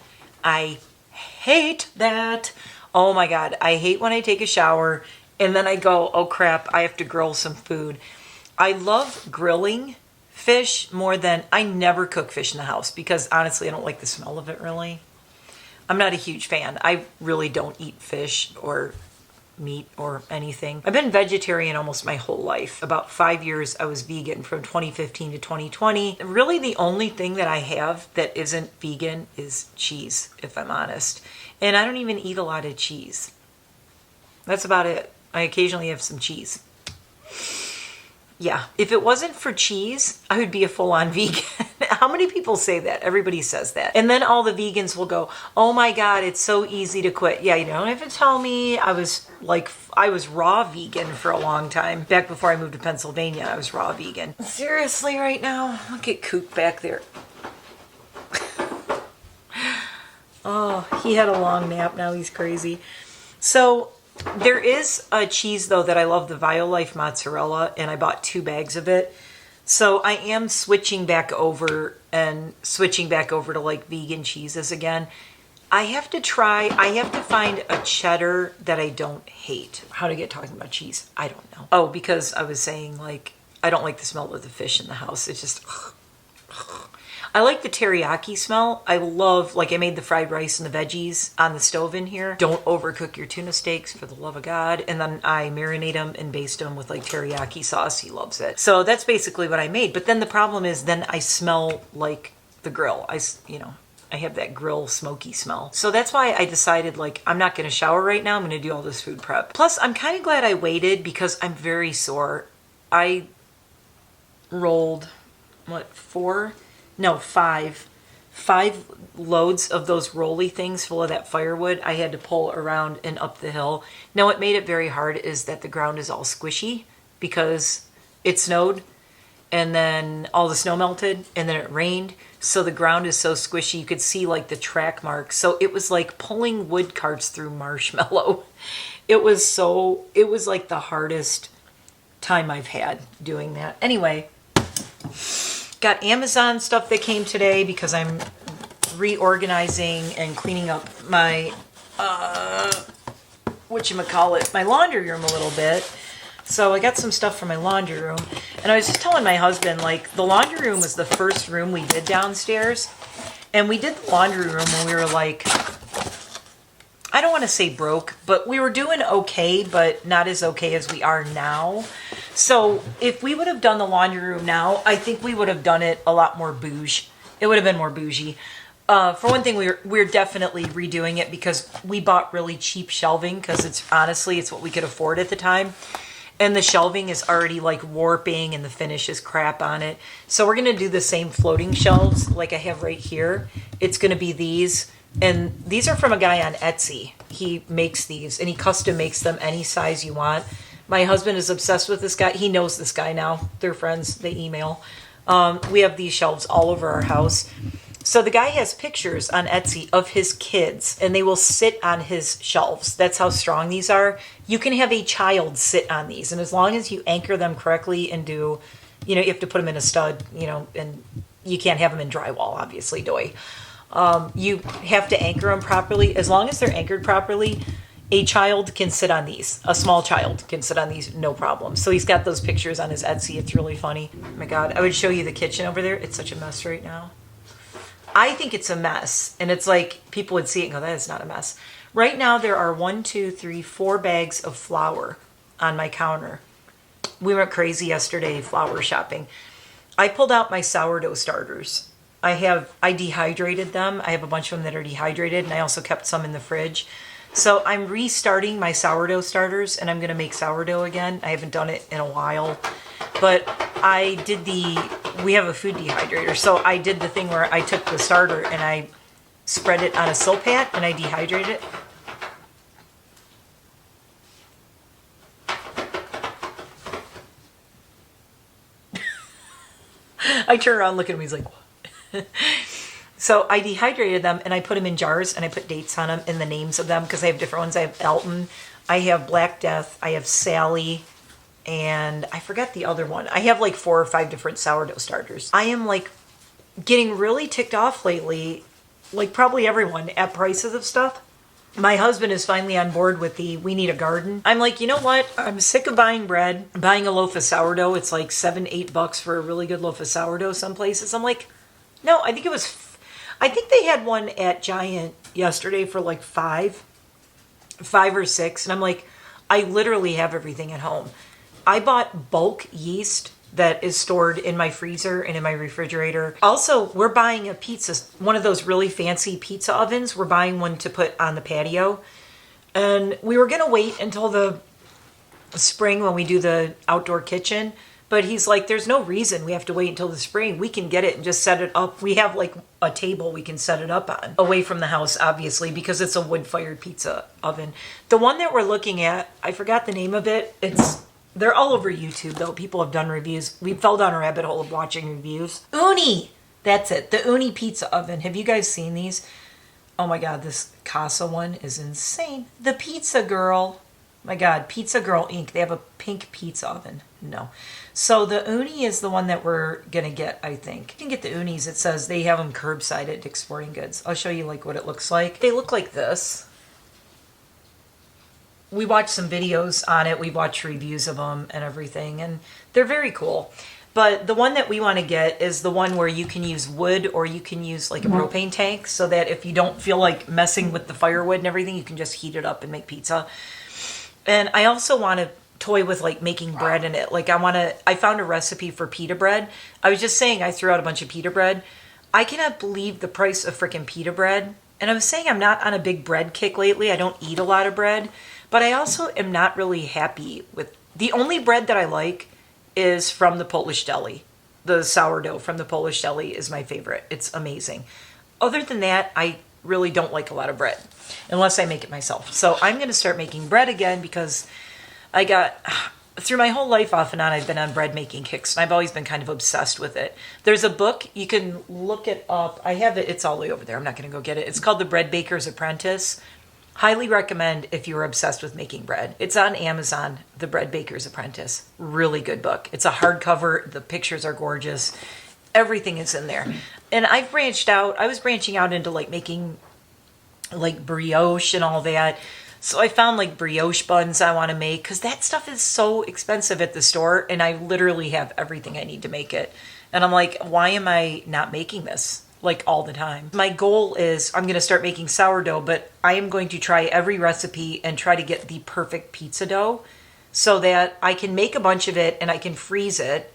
I hate that. Oh my God, I hate when I take a shower and then I go, oh crap, I have to grill some food. I love grilling fish more than, I never cook fish in the house because honestly, I don't like the smell of it really. I'm not a huge fan. I really don't eat fish or meat or anything. I've been vegetarian almost my whole life. About 5 years I was vegan from 2015 to 2020. Really the only thing that I have that isn't vegan is cheese, if I'm honest. And I don't even eat a lot of cheese. That's about it. I occasionally have some cheese. Yeah, if it wasn't for cheese, I would be a full-on vegan. How many people say that? Everybody says that. And then all the vegans will go, oh my God, it's so easy to quit. Yeah, you don't have to tell me. I was raw vegan for a long time. Back before I moved to Pennsylvania, I was raw vegan. Seriously, right now? Look at Coop back there. Oh, he had a long nap. Now he's crazy. So there is a cheese, though, that I love, the Violife mozzarella, and I bought 2 bags of it. So I am switching back over to like vegan cheeses again. I have to find a cheddar that I don't hate. How to get talking about cheese? I don't know. Oh, because I was saying like, I don't like the smell of the fish in the house. It's just, I like the teriyaki smell. I love, like I made the fried rice and the veggies on the stove in here. Don't overcook your tuna steaks for the love of God. And then I marinate them and baste them with like teriyaki sauce. He loves it. So that's basically what I made. But then the problem is then I smell like the grill. I have that grill smoky smell. So that's why I decided like, I'm not going to shower right now. I'm going to do all this food prep. Plus I'm kind of glad I waited because I'm very sore. I rolled, five loads of those rolly things full of that firewood I had to pull around and up the hill. Now what made it very hard is that the ground is all squishy because it snowed and then all the snow melted and then it rained. So the ground is so squishy you could see like the track marks. So it was like pulling wood carts through marshmallow. It was like the hardest time I've had doing that. Anyway, got Amazon stuff that came today because I'm reorganizing and cleaning up my, my laundry room a little bit. So I got some stuff from my laundry room. And I was just telling my husband, like, the laundry room was the first room we did downstairs. And we did the laundry room when we were like, I don't want to say broke, but we were doing okay, but not as okay as we are now. So if we would have done the laundry room now, I think we would have done it a lot more bougie. It would have been more bougie. For one thing, we're definitely redoing it because we bought really cheap shelving because it's what we could afford at the time. And the shelving is already like warping and the finish is crap on it. So we're going to do the same floating shelves like I have right here. It's going to be these. And these are from a guy on Etsy. He makes these and he custom makes them any size you want. My husband is obsessed with this guy. He knows this guy now. They're friends. They email. We have these shelves all over our house. So the guy has pictures on Etsy of his kids and they will sit on his shelves. That's how strong these are. You can have a child sit on these. And as long as you anchor them correctly and do, you have to put them in a stud, and you can't have them in drywall, obviously, You have to anchor them properly. As long as they're anchored properly, A child can sit on these. A small child can sit on these, no problem. So he's got those pictures on his Etsy. It's really funny. Oh my God, I would show you the kitchen over there. It's such a mess right now. I think it's a mess. And it's like, people would see it and go, that is not a mess. Right now, there are 4 bags of flour on my counter. We went crazy yesterday flour shopping. I pulled out my sourdough starters. I dehydrated them. I have a bunch of them that are dehydrated, and I also kept some in the fridge. So I'm restarting my sourdough starters, and I'm going to make sourdough again. I haven't done it in a while, but we have a food dehydrator. So I did the thing where I took the starter and I spread it on a Silpat and I dehydrated it. I turn around, look at him, he's like, what? So I dehydrated them and I put them in jars and I put dates on them and the names of them because I have different ones. I have Elton, I have Black Death, I have Sally, and I forgot the other one. I have like 4 or 5 different sourdough starters. I am like getting really ticked off lately, like probably everyone, at prices of stuff. My husband is finally on board with we need a garden. I'm like, you know what? I'm sick of buying bread, buying a loaf of sourdough. It's like $7-8 for a really good loaf of sourdough some places. I'm like, no, I think they had one at Giant yesterday for like 5 or 6. And I'm like, I literally have everything at home. I bought bulk yeast that is stored in my freezer and in my refrigerator. Also, we're buying a pizza, one of those really fancy pizza ovens. We're buying one to put on the patio. And we were going to wait until the spring when we do the outdoor kitchen. But he's like, there's no reason we have to wait until the spring. We can get it and just set it up. We have like a table we can set it up on. Away from the house, obviously, because it's a wood-fired pizza oven. The one that we're looking at, I forgot the name of it. They're all over YouTube, though. People have done reviews. We fell down a rabbit hole of watching reviews. Uni! That's it. The Uni pizza oven. Have you guys seen these? Oh my God, this Casa one is insane. The Pizza Girl. My God, Pizza Girl Inc. They have a pink pizza oven. No. So the Uni is the one that we're going to get, I think. You can get the Unis. It says they have them curbside at Dick's Sporting Goods. I'll show you like what it looks like. They look like this. We watched some videos on it. We watched reviews of them and everything, and they're very cool. But the one that we want to get is the one where you can use wood or you can use like a propane tank so that if you don't feel like messing with the firewood and everything, you can just heat it up and make pizza. And I also want to toy with like making bread in it. Like I found a recipe for pita bread. I was just saying I threw out a bunch of pita bread. I cannot believe the price of freaking pita bread. And I was saying I'm not on a big bread kick lately. I don't eat a lot of bread. But I also am not really happy with... The only bread that I like is from the Polish Deli. The sourdough from the Polish Deli is my favorite. It's amazing. Other than that, I really don't like a lot of bread. Unless I make it myself. So I'm going to start making bread again because I got... Through my whole life off and on, I've been on bread making kicks. And I've always been kind of obsessed with it. There's a book. You can look it up. I have it. It's all the way over there. I'm not going to go get it. It's called The Bread Baker's Apprentice. Highly recommend if you're obsessed with making bread. It's on Amazon, The Bread Baker's Apprentice. Really good book. It's a hardcover. The pictures are gorgeous. Everything is in there. And I've branched out. I was branching out into like making like brioche and all that. So I found like brioche buns I want to make because that stuff is so expensive at the store. And I literally have everything I need to make it. And I'm like, why am I not making this? Like all the time. My goal is I'm going to start making sourdough, but I am going to try every recipe and try to get the perfect pizza dough so that I can make a bunch of it and I can freeze it.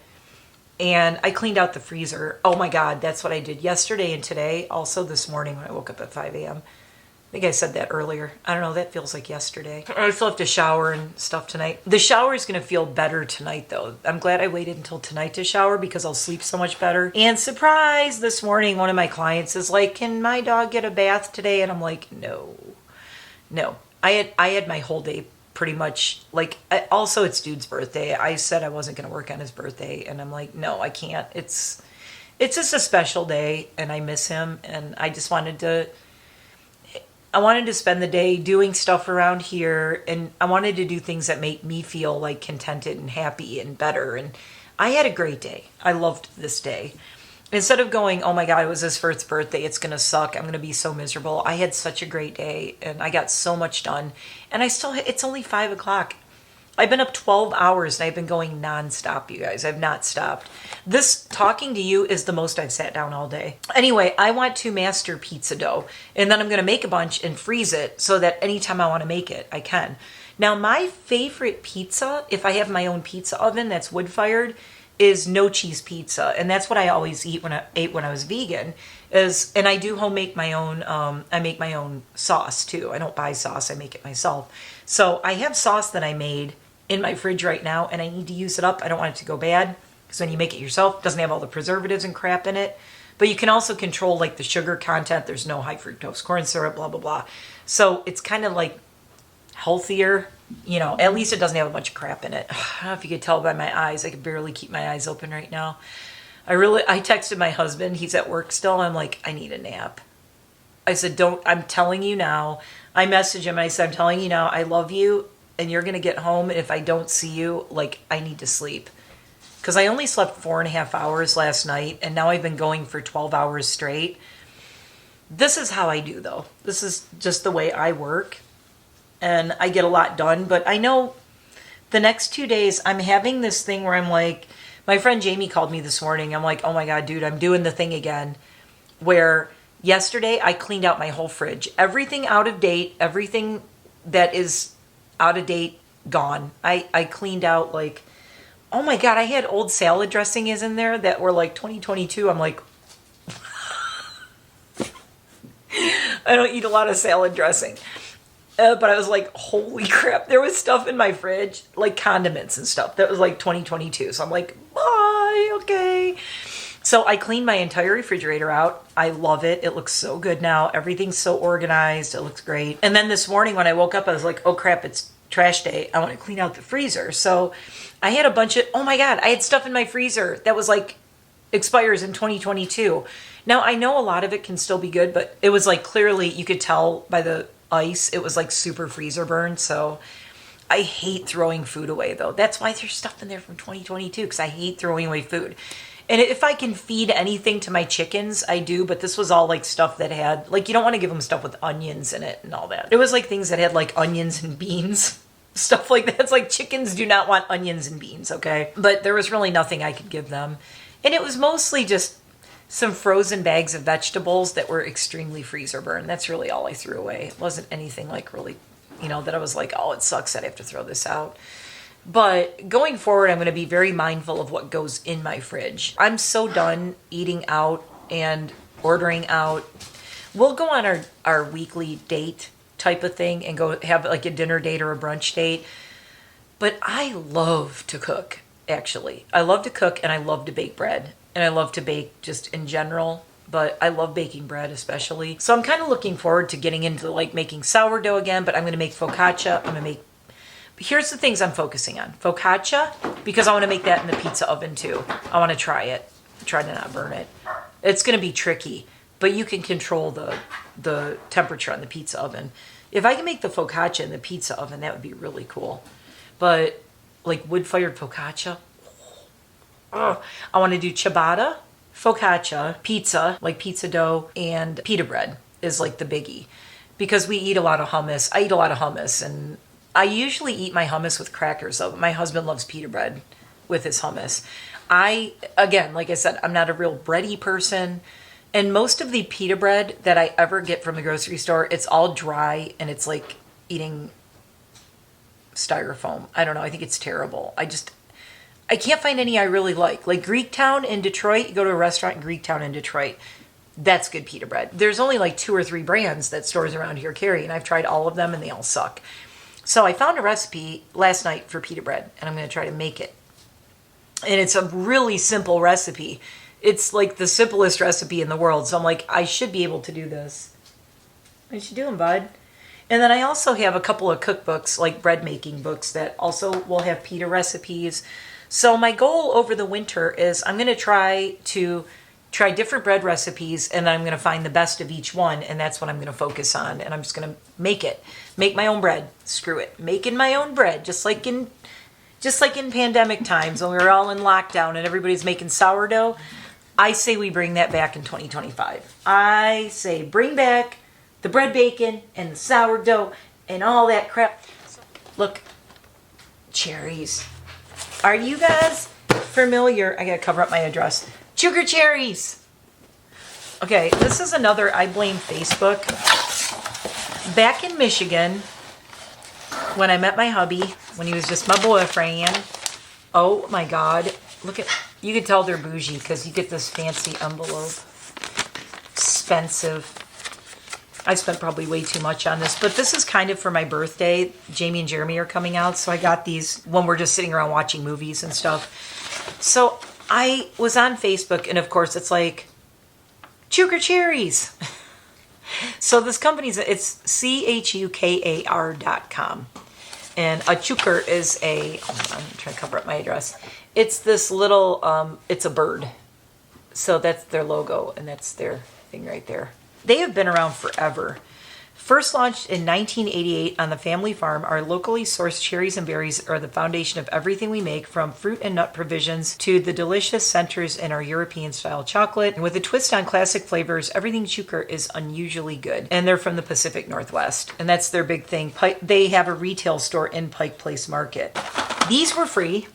And I cleaned out the freezer. Oh my God, that's what I did yesterday and today. Also this morning when I woke up at 5 a.m. I think I said that earlier. I don't know, that feels like yesterday. I still have to shower and stuff tonight. The shower is going to feel better tonight though. I'm glad I waited until tonight to shower because I'll sleep so much better. And surprise, this morning one of my clients is like, can my dog get a bath today? And I'm like, no. I had my whole day pretty much like, also it's dude's birthday. I said I wasn't going to work on his birthday and I'm like, no, I can't. It's just a special day and I miss him and I wanted to spend the day doing stuff around here and I wanted to do things that make me feel like contented and happy and better. And I had a great day. I loved this day. Instead of going, oh my God, it was his first birthday, it's going to suck, I'm going to be so miserable. I had such a great day and I got so much done. And it's only 5 o'clock. I've been up 12 hours and I've been going nonstop, you guys. I've not stopped. This talking to you is the most I've sat down all day. Anyway, I want to master pizza dough and then I'm going to make a bunch and freeze it so that anytime I want to make it, I can. Now, my favorite pizza, if I have my own pizza oven that's wood fired, is no cheese pizza, and that's what I always ate when I was vegan. And I do make my own. I make my own sauce too. I don't buy sauce; I make it myself. So I have sauce that I made in my fridge right now, and I need to use it up. I don't want it to go bad because when you make it yourself, it doesn't have all the preservatives and crap in it. But you can also control like the sugar content. There's no high fructose corn syrup, blah blah blah. So it's kind of like healthier. At least it doesn't have a bunch of crap in it. I don't know if you could tell by my eyes. I could barely keep my eyes open right now. I texted my husband. He's at work still. I'm like, I need a nap. I said, I'm telling you now. I messaged him. I said, I'm telling you now, I love you and you're going to get home. And if I don't see you, like, I need to sleep. Because I only slept 4.5 hours last night. And now I've been going for 12 hours straight. This is how I do, though. This is just the way I work. And I get a lot done, but I know the next 2 days I'm having this thing where I'm like, my friend Jamie called me this morning. I'm like, oh my God, dude, I'm doing the thing again where yesterday I cleaned out my whole fridge. Everything out of date, everything that is out of date, gone. I cleaned out like, oh my God, I had old salad dressings in there that were like 2022. I'm like, I don't eat a lot of salad dressing. But I was like, holy crap, there was stuff in my fridge, like condiments and stuff, that was like 2022. So I'm like, bye, okay. So I cleaned my entire refrigerator out. I love it. It looks so good now. Everything's so organized. It looks great. And then this morning when I woke up, I was like, oh crap, it's trash day. I want to clean out the freezer. So I had a bunch of, oh my God, I had stuff in my freezer that was like, expires in 2022. Now I know a lot of it can still be good, but it was like clearly you could tell by the ice, it was like super freezer burned. So I hate throwing food away though. That's why there's stuff in there from 2022, because I hate throwing away food. And if I can feed anything to my chickens, I do. But this was all like stuff that had, like, you don't want to give them stuff with onions in it and all that. It was like things that had like onions and beans, stuff like that. It's like chickens do not want onions and beans, okay? But there was really nothing I could give them. And it was mostly just some frozen bags of vegetables that were extremely freezer burned. That's really all I threw away. It wasn't anything like really, that I was like, oh, it sucks that I have to throw this out. But going forward, I'm going to be very mindful of what goes in my fridge. I'm so done eating out and ordering out. We'll go on our weekly date type of thing and go have like a dinner date or a brunch date. But I love to cook, actually. I love to cook and I love to bake bread. And I love to bake just in general, but I love baking bread especially. So I'm kind of looking forward to getting into like making sourdough again, but I'm going to make focaccia. Here's the things I'm focusing on. Focaccia, because I want to make that in the pizza oven too. I want to try it. Try to not burn it. It's going to be tricky, but you can control the temperature on the pizza oven. If I can make the focaccia in the pizza oven, that would be really cool. But like wood-fired focaccia, I want to do ciabatta, focaccia, pizza, like pizza dough, and pita bread is like the biggie. Because we eat a lot of hummus. I eat a lot of hummus, and I usually eat my hummus with crackers, though. My husband loves pita bread with his hummus. Again, like I said, I'm not a real bready person. And most of the pita bread that I ever get from the grocery store, it's all dry, and it's like eating styrofoam. I don't know. I think it's terrible. I can't find any I really like. Like Greektown in Detroit, you go to a restaurant in Greektown in Detroit, that's good pita bread. There's only like 2 or 3 brands that stores around here carry, and I've tried all of them and they all suck. So I found a recipe last night for pita bread, and I'm going to try to make it. And it's a really simple recipe. It's like the simplest recipe in the world. So I'm like, I should be able to do this. What you doing, bud? And then I also have a couple of cookbooks, like bread making books, that also will have pita recipes. So my goal over the winter is I'm going to try different bread recipes, and I'm going to find the best of each one, and that's what I'm going to focus on. And I'm just going to make my own bread. Screw it, making my own bread, just like in pandemic times when we were all in lockdown and everybody's making sourdough. I say we bring that back in 2025. I say bring back the bread bacon and the sourdough and all that crap. Look, cherries. Are you guys familiar? I gotta cover up my address. Sugar cherries. Okay, this is another I blame Facebook. Back in Michigan, when I met my hubby, when he was just my boyfriend, oh my God, look at, you could tell they're bougie because you get this fancy envelope. Expensive. I spent probably way too much on this, but this is kind of for my birthday. Jamie and Jeremy are coming out, so I got these when we're just sitting around watching movies and stuff. So I was on Facebook, and of course it's like, Chuker Cherries. So this company's, it's CHUKAR.com. And a chuker is a, hold on, I'm trying to cover up my address. It's this little, it's a bird. So that's their logo, and that's their thing right there. They have been around forever. First launched in 1988 on the family farm, our locally sourced cherries and berries are the foundation of everything we make, from fruit and nut provisions to the delicious centers in our European-style chocolate. And with a twist on classic flavors, everything Chuker is unusually good. And they're from the Pacific Northwest, and that's their big thing. They have a retail store in Pike Place Market. These were free.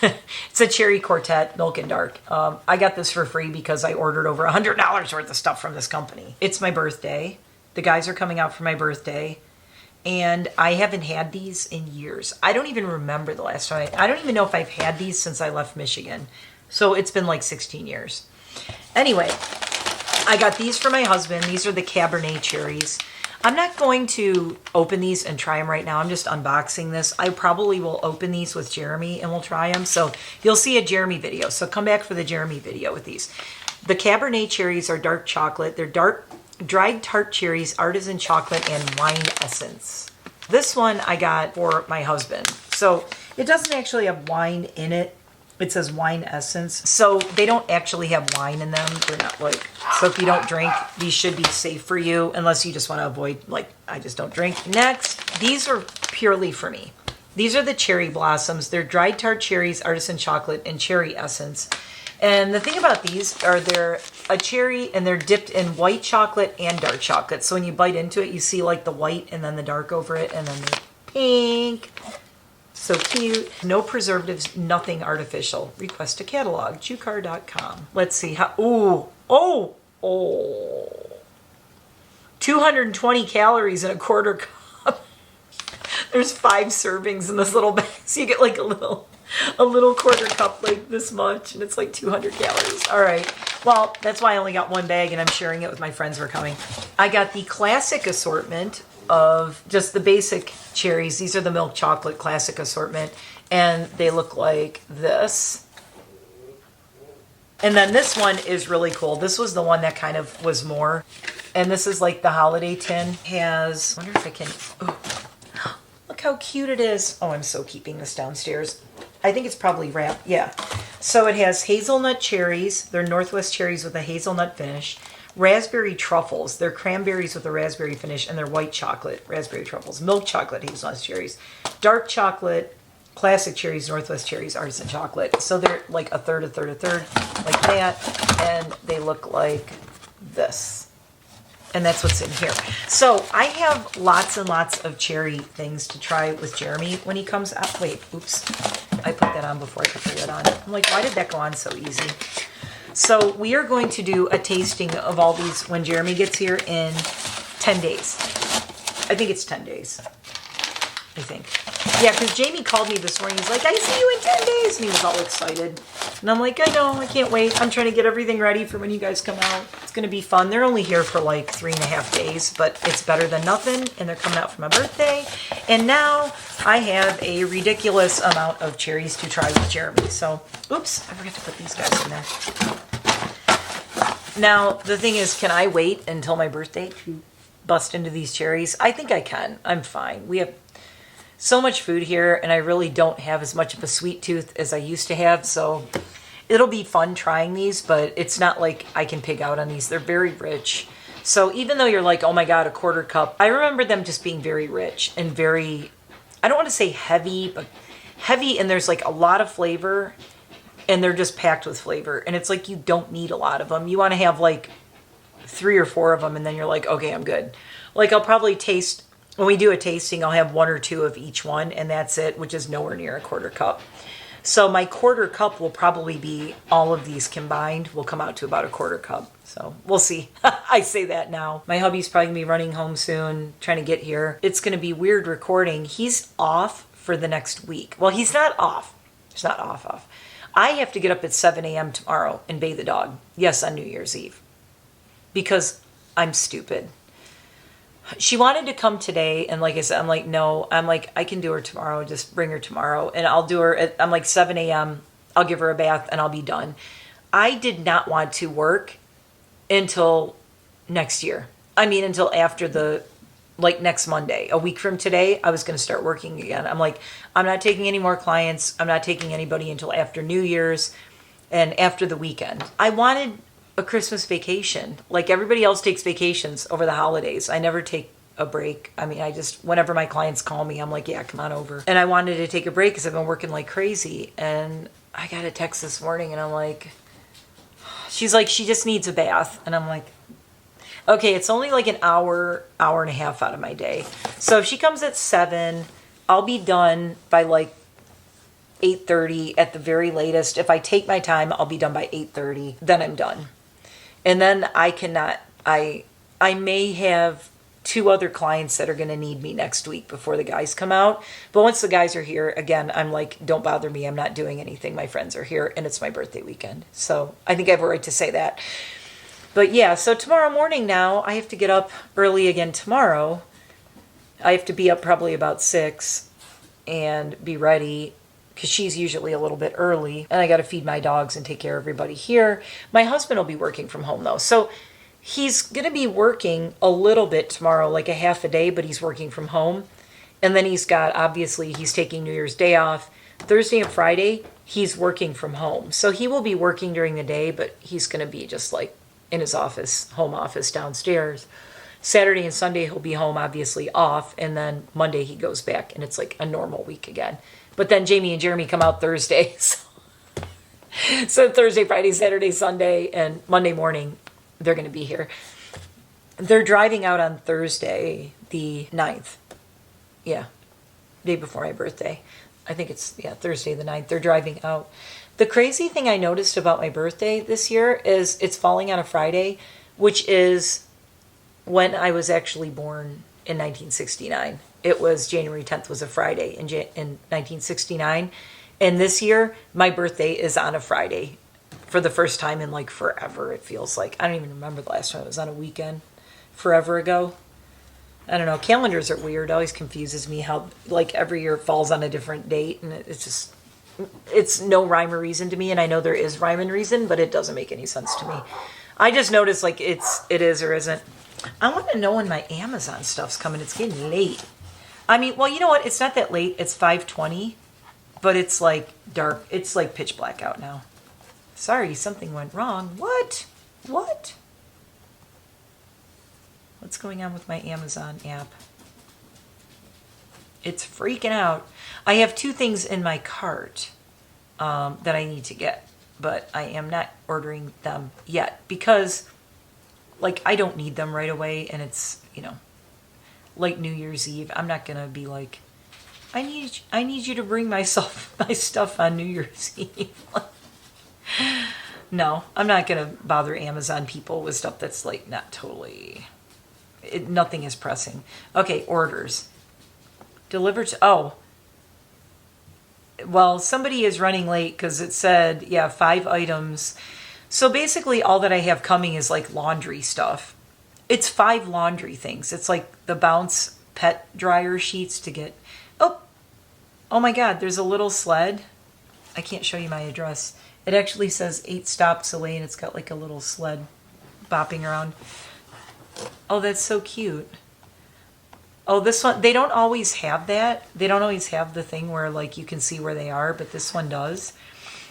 It's a cherry quartet, milk and dark. I got this for free because I ordered over $100 worth of stuff from this company. It's my birthday. The guys are coming out for my birthday, and I haven't had these in years. I don't even remember the last time. I don't even know if I've had these since I left Michigan. So it's been like 16 years. Anyway, I got these for my husband. These are the Cabernet cherries. I'm not going to open these and try them right now. I'm just unboxing this. I probably will open these with Jeremy and we'll try them. So you'll see a Jeremy video. So come back for the Jeremy video with these. The Cabernet cherries are dark chocolate. They're dried tart cherries, artisan chocolate, and wine essence. This one I got for my husband. So it doesn't actually have wine in it. It says wine essence. So they don't actually have wine in them. They're not like, so if you don't drink, these should be safe for you unless you just want to avoid, like, I just don't drink. Next, these are purely for me. These are the cherry blossoms. They're dried tart cherries, artisan chocolate, and cherry essence. And the thing about these are they're a cherry and they're dipped in white chocolate and dark chocolate. So when you bite into it, you see like the white and then the dark over it and then the pink. So cute. No preservatives, nothing artificial. Request a catalog, chucar.com. Let's see how, 220 calories in a quarter cup. There's 5 servings in this little bag. So you get like a little quarter cup like this much, and it's like 200 calories. All right. Well, that's why I only got one bag, and I'm sharing it with my friends who are coming. I got the classic assortment of just the basic cherries. These are the milk chocolate classic assortment, and they look like this. And then this one is really cool. This was the one that kind of was more. And this is like the holiday tin. Has, I wonder if I can, look how cute it is. Oh, I'm so keeping this downstairs. I think it's probably wrapped. Yeah. So it has hazelnut cherries. They're Northwest cherries with a hazelnut finish. Raspberry truffles. They're cranberries with a raspberry finish, and they're white chocolate raspberry truffles. Milk chocolate hazelnut cherries. Dark chocolate classic cherries, Northwest cherries, artisan chocolate. So they're like a third, like that. And they look like this. And that's what's in here. So I have lots and lots of cherry things to try with Jeremy when he comes out. Wait, oops. I put that on before I put the lid on. I'm like, why did that go on so easy? So we are going to do a tasting of all these when Jeremy gets here in 10 days. I think it's 10 days. I think. Yeah, because Jamie called me this morning. He's like, I see you in 10 days. And he was all excited. And I'm like, I know, I can't wait. I'm trying to get everything ready for when you guys come out. It's going to be fun. They're only here for like 3.5 days, but it's better than nothing. And they're coming out for my birthday. And now I have a ridiculous amount of cherries to try with Jeremy. So, oops, I forgot to put these guys in there. Now, the thing is, can I wait until my birthday to bust into these cherries? I think I can. I'm fine. We have so much food here, and I really don't have as much of a sweet tooth as I used to have, so it'll be fun trying these, but it's not like I can pig out on these. They're very rich. So even though you're like, oh my God, a quarter cup, I remember them just being very rich and very, I don't want to say heavy, but heavy, and there's like a lot of flavor, and they're just packed with flavor. And it's like, you don't need a lot of them. You want to have like 3 or 4 of them, and then you're like, okay, I'm good. Like, I'll probably taste, when we do a tasting, I'll have 1 or 2 of each one, and that's it, which is nowhere near a quarter cup. So my quarter cup will probably be, all of these combined will come out to about a quarter cup. So we'll see. I say that now. My hubby's probably gonna be running home soon, trying to get here. It's gonna be weird recording. He's off for the next week. Well, he's not off. He's not off. I have to get up at 7 a.m. tomorrow and bathe the dog. Yes, on New Year's Eve. Because I'm stupid. She wanted to come today, and like I said, I'm like, no. I'm like, I can do her tomorrow. Just bring her tomorrow. And I'll do her at, I'm like, 7 a.m. I'll give her a bath, and I'll be done. I did not want to work until next year. I mean, until after the, like, next Monday. A week from today, I was going to start working again. I'm like, I'm not taking any more clients. I'm not taking anybody until after New Year's and after the weekend. I wanted a Christmas vacation. Like everybody else takes vacations over the holidays. I never take a break. I mean, I just, whenever my clients call me, I'm like, yeah, come on over. And I wanted to take a break because I've been working like crazy. And I got a text this morning, and I'm like, she's like, she just needs a bath. And I'm like, okay, it's only like an hour and a half out of my day. So if she comes at 7, I'll be done by like 8:30 at the very latest. If I take my time, I'll be done by 8:30. Then I'm done. And then I may have 2 other clients that are going to need me next week before the guys come out. But once the guys are here, again, I'm like, don't bother me. I'm not doing anything. My friends are here, and it's my birthday weekend. So I think I have a right to say that. But yeah, so tomorrow morning now, I have to get up early again tomorrow. I have to be up probably about 6 and be ready, because she's usually a little bit early, and I got to feed my dogs and take care of everybody here. My husband will be working from home though. So he's going to be working a little bit tomorrow, like a half a day, but he's working from home. And then he's got, obviously, he's taking New Year's Day off. Thursday and Friday, he's working from home. So he will be working during the day, but he's going to be just like in his office, home office downstairs. Saturday and Sunday, he'll be home, obviously, off. And then Monday, he goes back, and it's like a normal week again. But then Jamie and Jeremy come out Thursday. So Thursday, Friday, Saturday, Sunday, and Monday morning, they're going to be here. They're driving out on Thursday, the 9th. Yeah, day before my birthday. I think it's, Thursday the 9th. They're driving out. The crazy thing I noticed about my birthday this year is it's falling on a Friday, which is when I was actually born in 1969. It was January 10th was a Friday in 1969. And this year, my birthday is on a Friday for the first time in like forever, it feels like. I don't even remember the last time it was on a weekend. Forever ago. I don't know. Calendars are weird. It always confuses me how like every year it falls on a different date. And it's just, it's no rhyme or reason to me. And I know there is rhyme and reason, but it doesn't make any sense to me. I just notice like it is or isn't. I want to know when my Amazon stuff's coming. It's getting late. I mean, well, you know what? It's not that late. It's 5:20, but it's like dark. It's like pitch black out now. Sorry, something went wrong. What? What's going on with my Amazon app? It's freaking out. I have 2 things in my cart that I need to get, but I am not ordering them yet because, like, I don't need them right away, and it's, like New Year's Eve. I'm not gonna be like, I need you to bring my stuff on New Year's Eve. No, I'm not gonna bother Amazon people with stuff that's like not totally. Nothing is pressing. Okay, orders delivered to. Oh, well, somebody is running late because it said 5 items. So basically, all that I have coming is like laundry stuff. It's 5 laundry things. It's like the Bounce pet dryer sheets to get. Oh my God, there's a little sled. I can't show you my address. It actually says 8 stops away, and it's got like a little sled bopping around. Oh, that's so cute. Oh, this one, they don't always have that. They don't always have the thing where like you can see where they are, but this one does.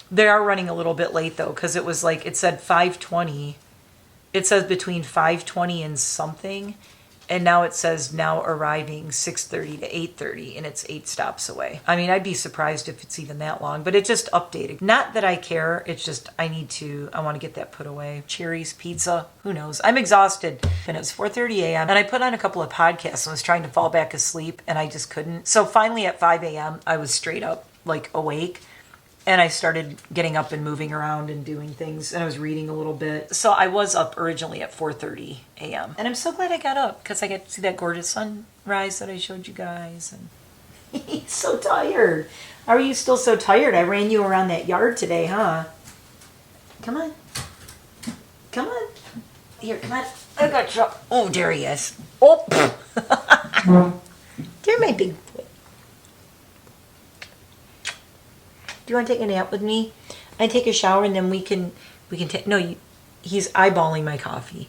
They are running a little bit late though, because it was like, it said 5:20. It says between 5:20 and something. And now it says now arriving 6:30 to 8:30, and it's 8 stops away. I mean, I'd be surprised if it's even that long, but it just updated. Not that I care. It's just I want to get that put away. Cherries, pizza, who knows? I'm exhausted. And it was 4:30 a.m. and I put on a couple of podcasts and was trying to fall back asleep, and I just couldn't. So finally at 5 a.m. I was straight up like awake. And I started getting up and moving around and doing things. And I was reading a little bit. So I was up originally at 4:30 a.m. And I'm so glad I got up because I got to see that gorgeous sunrise that I showed you guys. And he's so tired. How are you still so tired? I ran you around that yard today, huh? Come on. Come on. Here, come on. I got you. Oh, there he is. Oh. There, my big boy. Do you want to take a nap with me? I take a shower and then we can take. No, he's eyeballing my coffee.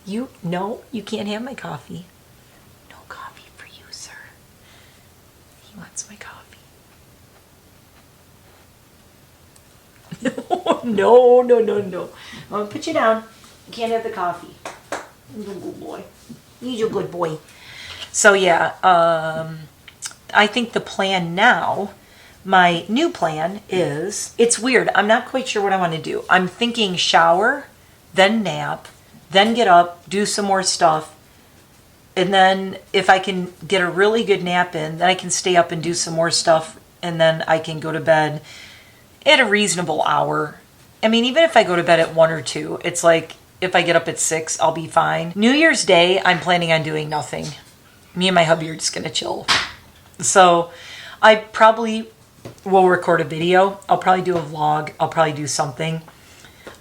You can't have my coffee. No coffee for you, sir. He wants my coffee. No. I'm gonna put you down. You can't have the coffee. He's a good boy. He's a good boy. So yeah, I think the plan now. My new plan is, it's weird. I'm not quite sure what I want to do. I'm thinking shower, then nap, then get up, do some more stuff. And then if I can get a really good nap in, then I can stay up and do some more stuff. And then I can go to bed at a reasonable hour. I mean, even if I go to bed at 1 or 2, it's like if I get up at 6, I'll be fine. New Year's Day, I'm planning on doing nothing. Me and my hubby are just going to chill. So I probably will record a video. I'll probably do a vlog. I'll probably do something.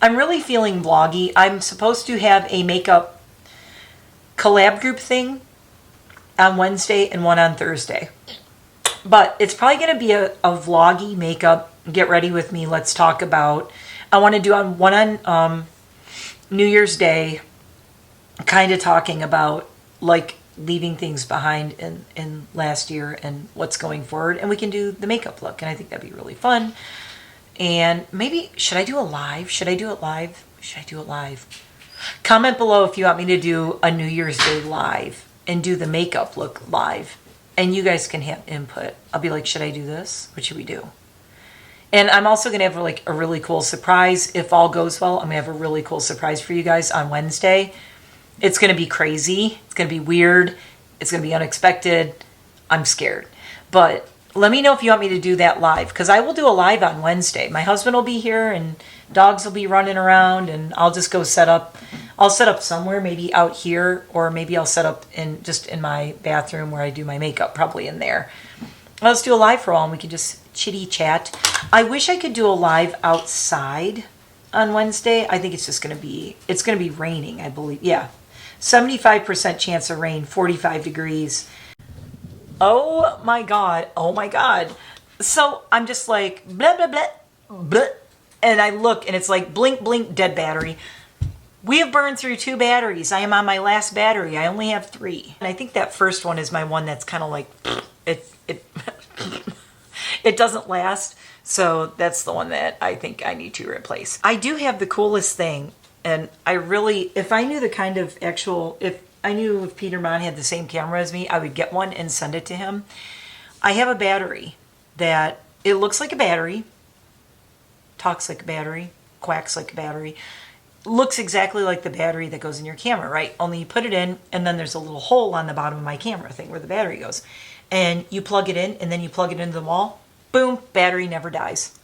I'm really feeling vloggy. I'm supposed to have a makeup collab group thing on Wednesday and one on Thursday. But it's probably going to be a vloggy makeup. Get ready with me. Let's talk about. I want to do one on New Year's Day, kind of talking about like leaving things behind in last year and what's going forward, and we can do the makeup look, and I think that'd be really fun. And maybe should I do it live? Comment below if you want me to do a New Year's Day live and do the makeup look live, and you guys can have input. I'll be like, should I do this? What should we do? And I'm also gonna have like a really cool surprise. If all goes well, I'm gonna have a really cool surprise for you guys on Wednesday. It's going to be crazy. It's going to be weird. It's going to be unexpected. I'm scared. But let me know if you want me to do that live, because I will do a live on Wednesday. My husband will be here and dogs will be running around, and I'll just go set up. I'll set up somewhere, maybe out here, or maybe I'll set up in my bathroom where I do my makeup, probably in there. Let's do a live for all, and we can just chitty chat. I wish I could do a live outside on Wednesday. I think it's going to be raining, I believe. Yeah. 75% chance of rain, 45 degrees. Oh my God. So I'm just like, blah, blah, blah, blah. And I look and it's like, blink, blink, dead battery. We have burned through 2 batteries. I am on my last battery. I only have 3. And I think that first one is my one that's kind of like, it doesn't last. So that's the one that I think I need to replace. I do have the coolest thing. And I really, if I knew if Peter Mon had the same camera as me, I would get one and send it to him. I have a battery that, it looks like a battery, talks like a battery, quacks like a battery, looks exactly like the battery that goes in your camera, right? Only you put it in, and then there's a little hole on the bottom of my camera thing where the battery goes. And you plug it in, and then you plug it into the wall, boom, battery never dies.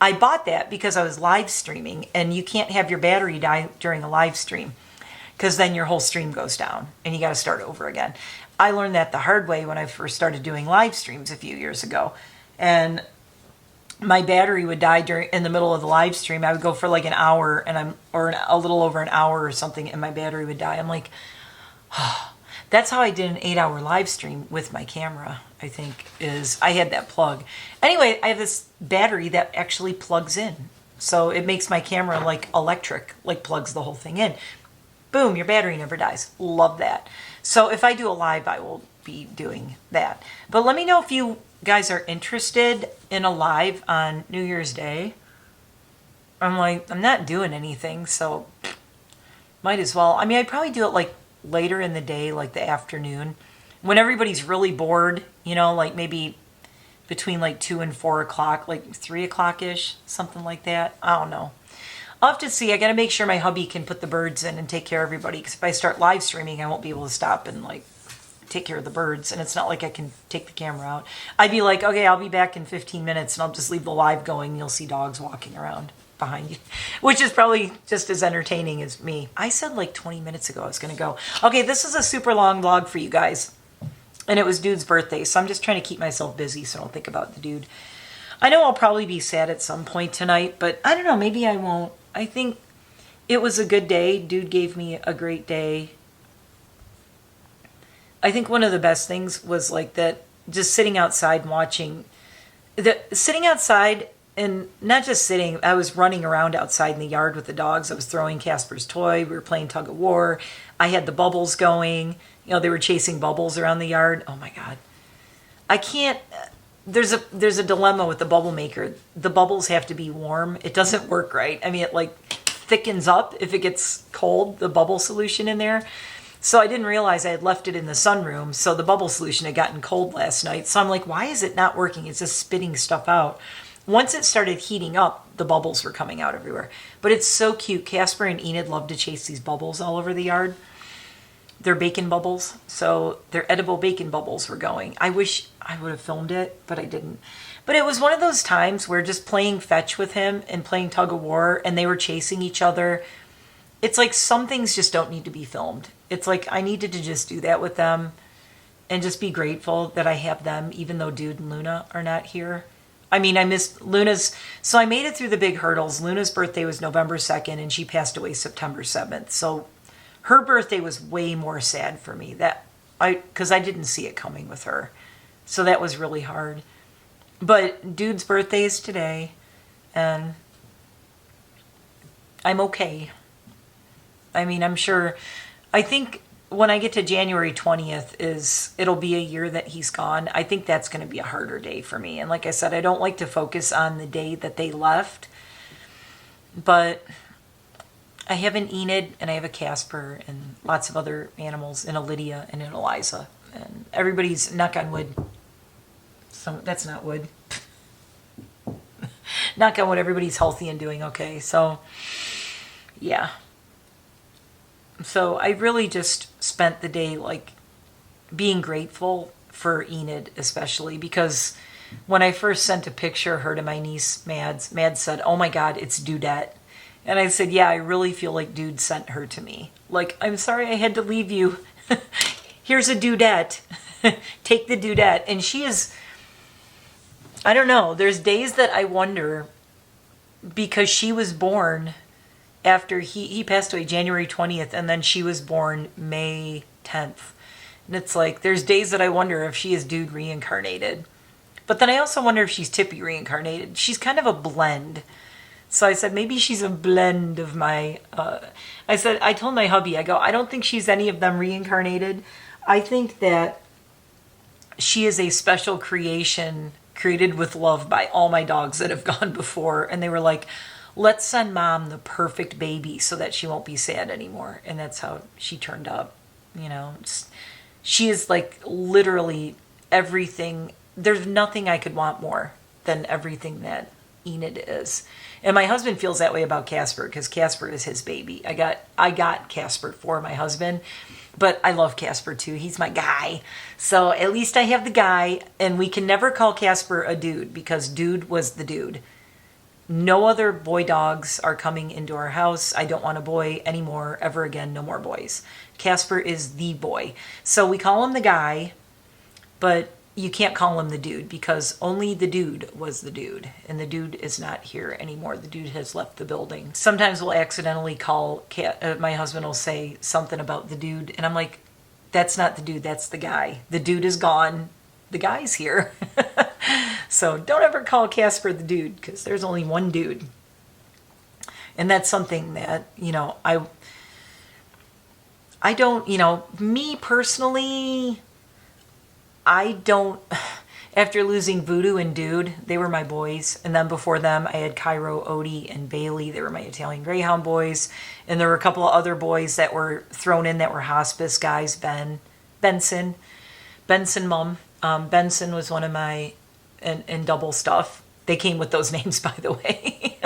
I bought that because I was live streaming, and you can't have your battery die during a live stream because then your whole stream goes down and you got to start over again. I learned that the hard way when I first started doing live streams a few years ago, and my battery would die in the middle of the live stream. I would go for like an hour or a little over an hour or something, and my battery would die. I'm like, oh. That's how I did an 8-hour live stream with my camera, I think, is I had that plug. Anyway, I have this battery that actually plugs in. So it makes my camera like electric, like plugs the whole thing in. Boom, your battery never dies. Love that. So if I do a live, I will be doing that. But let me know if you guys are interested in a live on New Year's Day. I'm like, I'm not doing anything, so might as well. I mean, I'd probably do it like later in the day, like the afternoon, when everybody's really bored, you know, like maybe between like 2 and 4 o'clock, like 3 o'clock-ish, something like that. I don't know. I'll have to see. I got to make sure my hubby can put the birds in and take care of everybody, because if I start live streaming, I won't be able to stop and like take care of the birds, and it's not like I can take the camera out. I'd be like, okay, I'll be back in 15 minutes, and I'll just leave the live going. You'll see dogs walking around behind you, which is probably just as entertaining as me. I said like 20 minutes ago I was going to go. Okay, this is a super long vlog for you guys, and it was Dude's birthday, so I'm just trying to keep myself busy so I don't think about the dude. I know I'll probably be sad at some point tonight, but I don't know, maybe I won't. I think it was a good day. Dude gave me a great day. I think one of the best things was like that, just sitting outside and watching, sitting outside and not just sitting, I was running around outside in the yard with the dogs. I was throwing Casper's toy. We were playing tug of war. I had the bubbles going. You know, they were chasing bubbles around the yard. Oh my God. I can't, there's a dilemma with the bubble maker. The bubbles have to be warm. It doesn't work right. I mean, it like thickens up if it gets cold, the bubble solution in there. So I didn't realize I had left it in the sunroom, so the bubble solution had gotten cold last night. So I'm like, why is it not working? It's just spitting stuff out. Once it started heating up, the bubbles were coming out everywhere. But it's so cute. Casper and Enid love to chase these bubbles all over the yard. They're bacon bubbles, so they're edible bacon bubbles were going. I wish I would have filmed it, but I didn't. But it was one of those times where just playing fetch with him and playing tug of war, and they were chasing each other. It's like some things just don't need to be filmed. It's like I needed to just do that with them and just be grateful that I have them, even though Dude and Luna are not here. I mean, I missed Luna's, so I made it through the big hurdles. Luna's birthday was November 2nd, and she passed away September 7th. So her birthday was way more sad for me, because I didn't see it coming with her. So that was really hard. But Dude's birthday is today, and I'm okay. I mean, I'm sure, I think when I get to January 20th it'll be a year that he's gone. I think that's going to be a harder day for me. And like I said, I don't like to focus on the day that they left, but I have an Enid and I have a Casper and lots of other animals, and a Lydia and an Eliza, and everybody's, knock on wood. So that's not wood. Knock on wood, everybody's healthy and doing okay. So yeah. So I really just spent the day like being grateful for Enid, especially because when I first sent a picture of her to my niece Mads said, "Oh my God, it's Dudette." And I said, "Yeah, I really feel like Dude sent her to me. Like, I'm sorry I had to leave you. Here's a Dudette. Take the Dudette." And she is, I don't know, there's days that I wonder, because she was born after he passed away January 20th, and then she was born May 10th. And it's like, there's days that I wonder if she is Dude reincarnated. But then I also wonder if she's Tippy reincarnated. She's kind of a blend. So I said, maybe she's a blend of my, I told my hubby, I go, I don't think she's any of them reincarnated. I think that she is a special creation created with love by all my dogs that have gone before. And they were like, let's send Mom the perfect baby so that she won't be sad anymore. And that's how she turned up, you know. She is like literally everything. There's nothing I could want more than everything that Enid is. And my husband feels that way about Casper, because Casper is his baby. I got Casper for my husband, but I love Casper too. He's my guy. So at least I have the guy, and we can never call Casper a dude, because Dude was the dude. No other boy dogs are coming into our house. I don't want a boy anymore, ever again. No more boys. Casper is the boy. So we call him the guy, but you can't call him the dude, because only the dude was the dude, and the dude is not here anymore. The dude has left the building. Sometimes we'll accidentally call, my husband will say something about the dude, and I'm like, that's not the dude, that's the guy. The dude is gone. The guy's here. So don't ever call Casper the dude, because there's only one dude. And that's something that, you know, I don't, you know, me personally, I don't, After losing Voodoo and Dude, they were my boys. And then before them, I had Cairo, Odie, and Bailey. They were my Italian Greyhound boys. And there were a couple of other boys that were thrown in that were hospice guys. Benson Mum. Benson was one of my, and Double Stuff. They came with those names, by the way.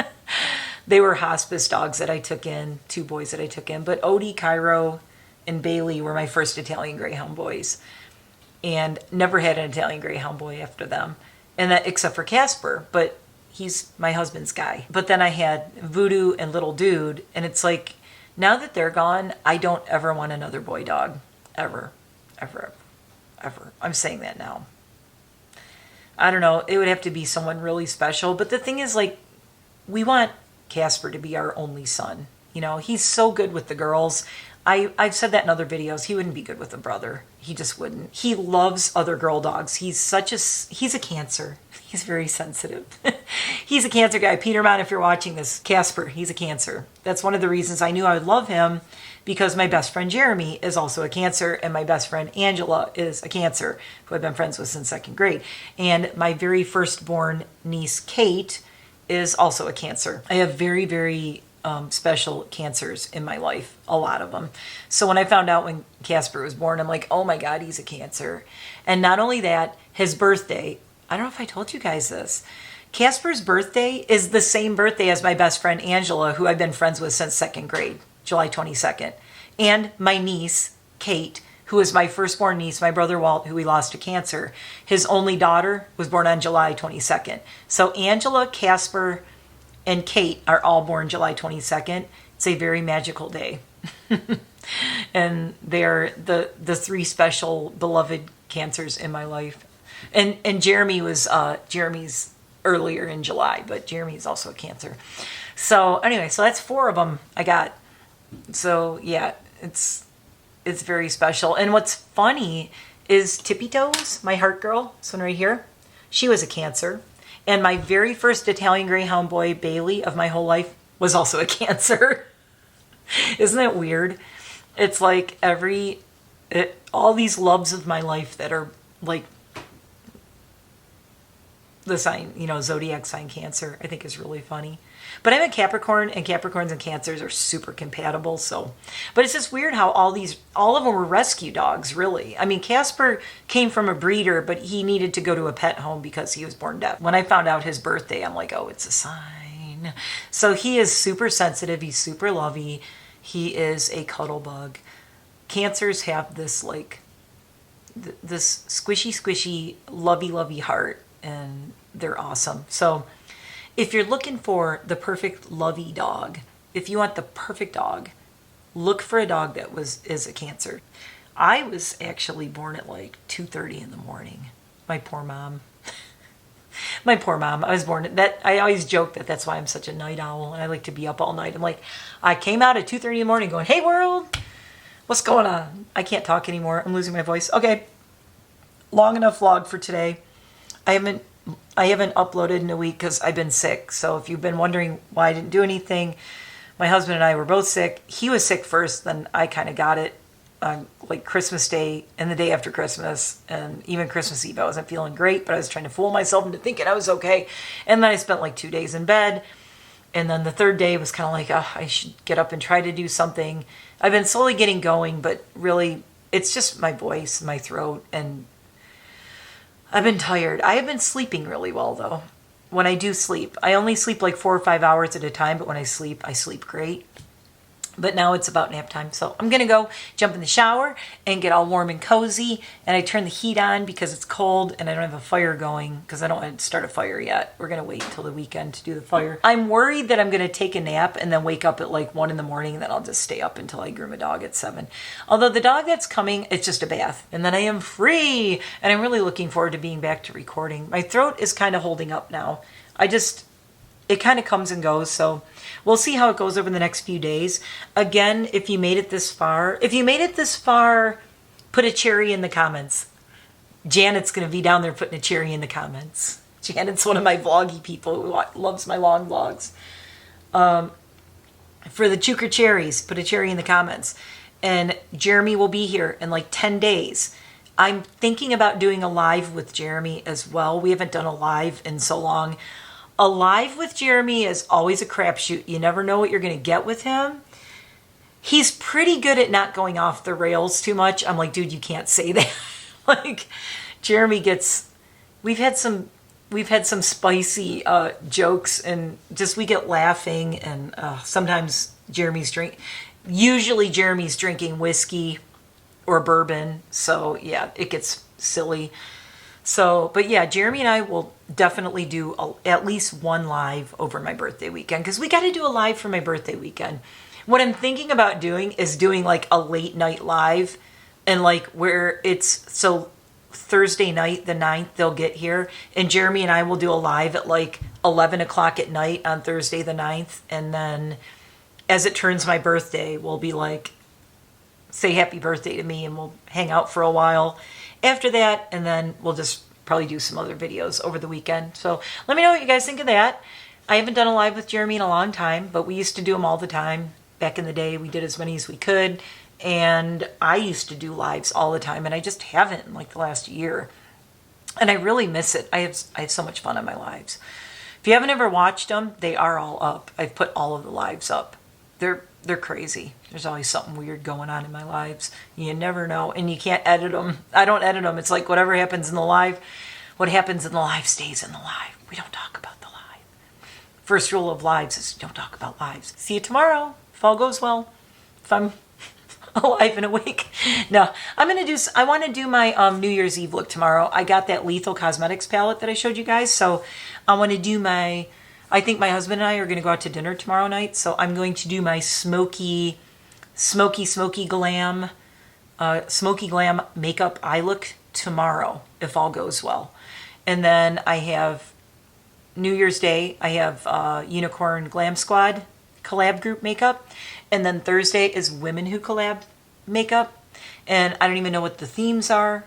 They were hospice dogs that I took in, 2 boys that I took in. But Odie, Cairo, and Bailey were my first Italian Greyhound boys. And never had an Italian Greyhound boy after them. And that, except for Casper, but he's my husband's guy. But then I had Voodoo and Little Dude, and it's like, now that they're gone, I don't ever want another boy dog. Ever. Ever. Ever. I'm saying that now. I don't know. It would have to be someone really special. But the thing is, like, we want Casper to be our only son. You know, he's so good with the girls. I've said that in other videos. He wouldn't be good with a brother. He just wouldn't. He loves other girl dogs. He's a Cancer. He's very sensitive. He's a Cancer guy. Peterman, if you're watching this, Casper, he's a Cancer. That's one of the reasons I knew I would love him, because my best friend Jeremy is also a Cancer, and my best friend Angela is a Cancer, who I've been friends with since 2nd grade. And my very firstborn niece, Kate, is also a Cancer. I have very, very special Cancers in my life, a lot of them. So when I found out when Casper was born, I'm like, oh my God, he's a Cancer. And not only that, his birthday, I don't know if I told you guys this, Casper's birthday is the same birthday as my best friend Angela, who I've been friends with since 2nd grade, July 22nd. And my niece, Kate, who is my firstborn niece, my brother Walt, who we lost to cancer, his only daughter was born on July 22nd. So Angela, Casper, and Kate are all born July 22nd. It's a very magical day. And they're the 3 special beloved Cancers in my life. And Jeremy's earlier in July, but Jeremy's also a Cancer. So anyway, so that's 4 of them I got. So yeah, it's very special. And what's funny is Tippy Toes, my heart girl, this one right here, she was a Cancer. And my very first Italian Greyhound boy, Bailey, of my whole life, was also a Cancer. Isn't that weird? It's like all these loves of my life that are like the sign, zodiac sign Cancer, I think is really funny. But I'm a Capricorn, and Capricorns and Cancers are super compatible. So, but it's just weird how all of them were rescue dogs, really. I mean, Casper came from a breeder, but he needed to go to a pet home because he was born deaf. When I found out his birthday, I'm like, oh, it's a sign. So he is super sensitive. He's super lovey. He is a cuddle bug. Cancers have this this squishy, lovey heart, and they're awesome. So if you're looking for the perfect lovey dog, if you want the perfect dog, look for a dog that is a Cancer. I was actually born at like 2:30 in the morning. My poor mom. My poor mom. I was born I always joke that that's why I'm such a night owl, and I like to be up all night. I'm like, I came out at 2:30 in the morning going, hey world, what's going on? I can't talk anymore. I'm losing my voice. Okay. Long enough vlog for today. I haven't uploaded in a week because I've been sick. So if you've been wondering why I didn't do anything, my husband and I were both sick. He was sick first, then I kind of got it on like Christmas Day and the day after Christmas, and even Christmas Eve. I wasn't feeling great, but I was trying to fool myself into thinking I was okay. And then I spent like 2 days in bed. And then the 3rd day was kind of like, oh, I should get up and try to do something. I've been slowly getting going, but really it's just my voice, my throat, and I've been tired. I have been sleeping really well, though. When I do sleep, I only sleep like 4 or 5 hours at a time, but when I sleep great. But now it's about nap time, so I'm going to go jump in the shower and get all warm and cozy. And I turn the heat on because it's cold and I don't have a fire going because I don't want to start a fire yet. We're going to wait until the weekend to do the fire. I'm worried that I'm going to take a nap and then wake up at like 1 in the morning, and then I'll just stay up until I groom a dog at 7. Although the dog that's coming, it's just a bath. And then I am free. And I'm really looking forward to being back to recording. My throat is kind of holding up now. It kind of comes and goes, so we'll see how it goes over the next few days. Again, if you made it this far, put a cherry in the comments. Janet's going to be down there putting a cherry in the comments. Janet's one of my vloggy people who loves my long vlogs. For the Chuker cherries, put a cherry in the comments. And Jeremy will be here in like 10 days. I'm thinking about doing a live with Jeremy as well. We haven't done a live in so long. A live with Jeremy is always a crapshoot. You never know what you're going to get with him. He's pretty good at not going off the rails too much. I'm like, dude, you can't say that. Like, Jeremy gets, we've had some spicy jokes, and just we get laughing, and sometimes usually Jeremy's drinking whiskey or bourbon, so yeah, it gets silly. So, but yeah, Jeremy and I will definitely do at least one live over my birthday weekend, because we got to do a live for my birthday weekend. What I'm thinking about doing is doing like a late night live, and like where it's so Thursday night, the 9th, they'll get here, and Jeremy and I will do a live at like 11 o'clock at night on Thursday the 9th, and then as it turns my birthday, we'll be like, say happy birthday to me, and we'll hang out for a while after that, and then we'll just probably do some other videos over the weekend. So let me know what you guys think of that. I haven't done a live with Jeremy in a long time, but we used to do them all the time. Back in the day, we did as many as we could, and I used to do lives all the time, and I just haven't in like the last year, and I really miss it. I have so much fun on my lives. If you haven't ever watched them, they are all up. I've put all of the lives up. They're crazy. There's always something weird going on in my lives. You never know, and you can't edit them. I don't edit them. It's like whatever happens in the live, what happens in the live stays in the live. We don't talk about the live. First rule of lives is don't talk about lives. See you tomorrow, if all goes well. If I'm alive and awake. No, I want to do my New Year's Eve look tomorrow. I got that Lethal Cosmetics palette that I showed you guys, so I want to do I think my husband and I are going to go out to dinner tomorrow night, so I'm going to do my smoky glam makeup eye look tomorrow, if all goes well. And then I have New Year's Day, I have Unicorn Glam Squad collab group makeup, and then Thursday is Women Who Collab makeup, and I don't even know what the themes are.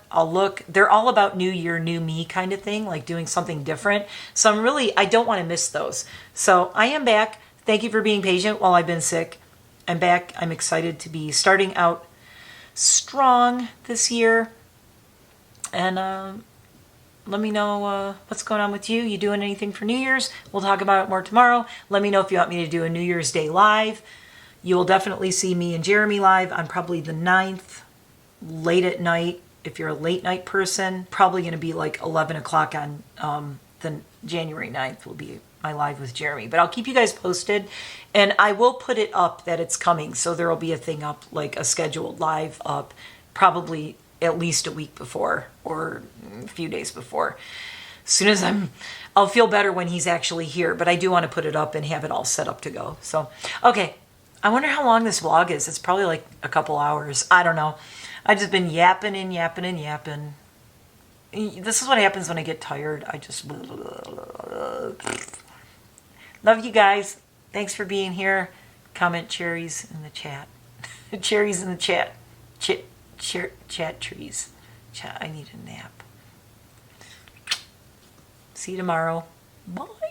They're all about new year, new me kind of thing, like doing something different. So I don't want to miss those. So I am back. Thank you for being patient while I've been sick. I'm back. I'm excited to be starting out strong this year. And let me know what's going on with you. You doing anything for New Year's? We'll talk about it more tomorrow. Let me know if you want me to do a New Year's Day live. You will definitely see me and Jeremy live on probably the 9th, late at night. If you're a late night person, probably going to be like 11 o'clock on the January 9th will be my live with Jeremy. But I'll keep you guys posted, and I will put it up that it's coming. So there will be a thing up, like a scheduled live up, probably at least a week before or a few days before. As soon as I'll feel better when he's actually here, but I do want to put it up and have it all set up to go. So, okay. I wonder how long this vlog is. It's probably like a couple hours. I don't know. I've just been yapping and yapping and yapping. This is what happens when I get tired. I just... Love you guys. Thanks for being here. Comment cherries in the chat. Cherries in the chat. Chat trees. I need a nap. See you tomorrow. Bye.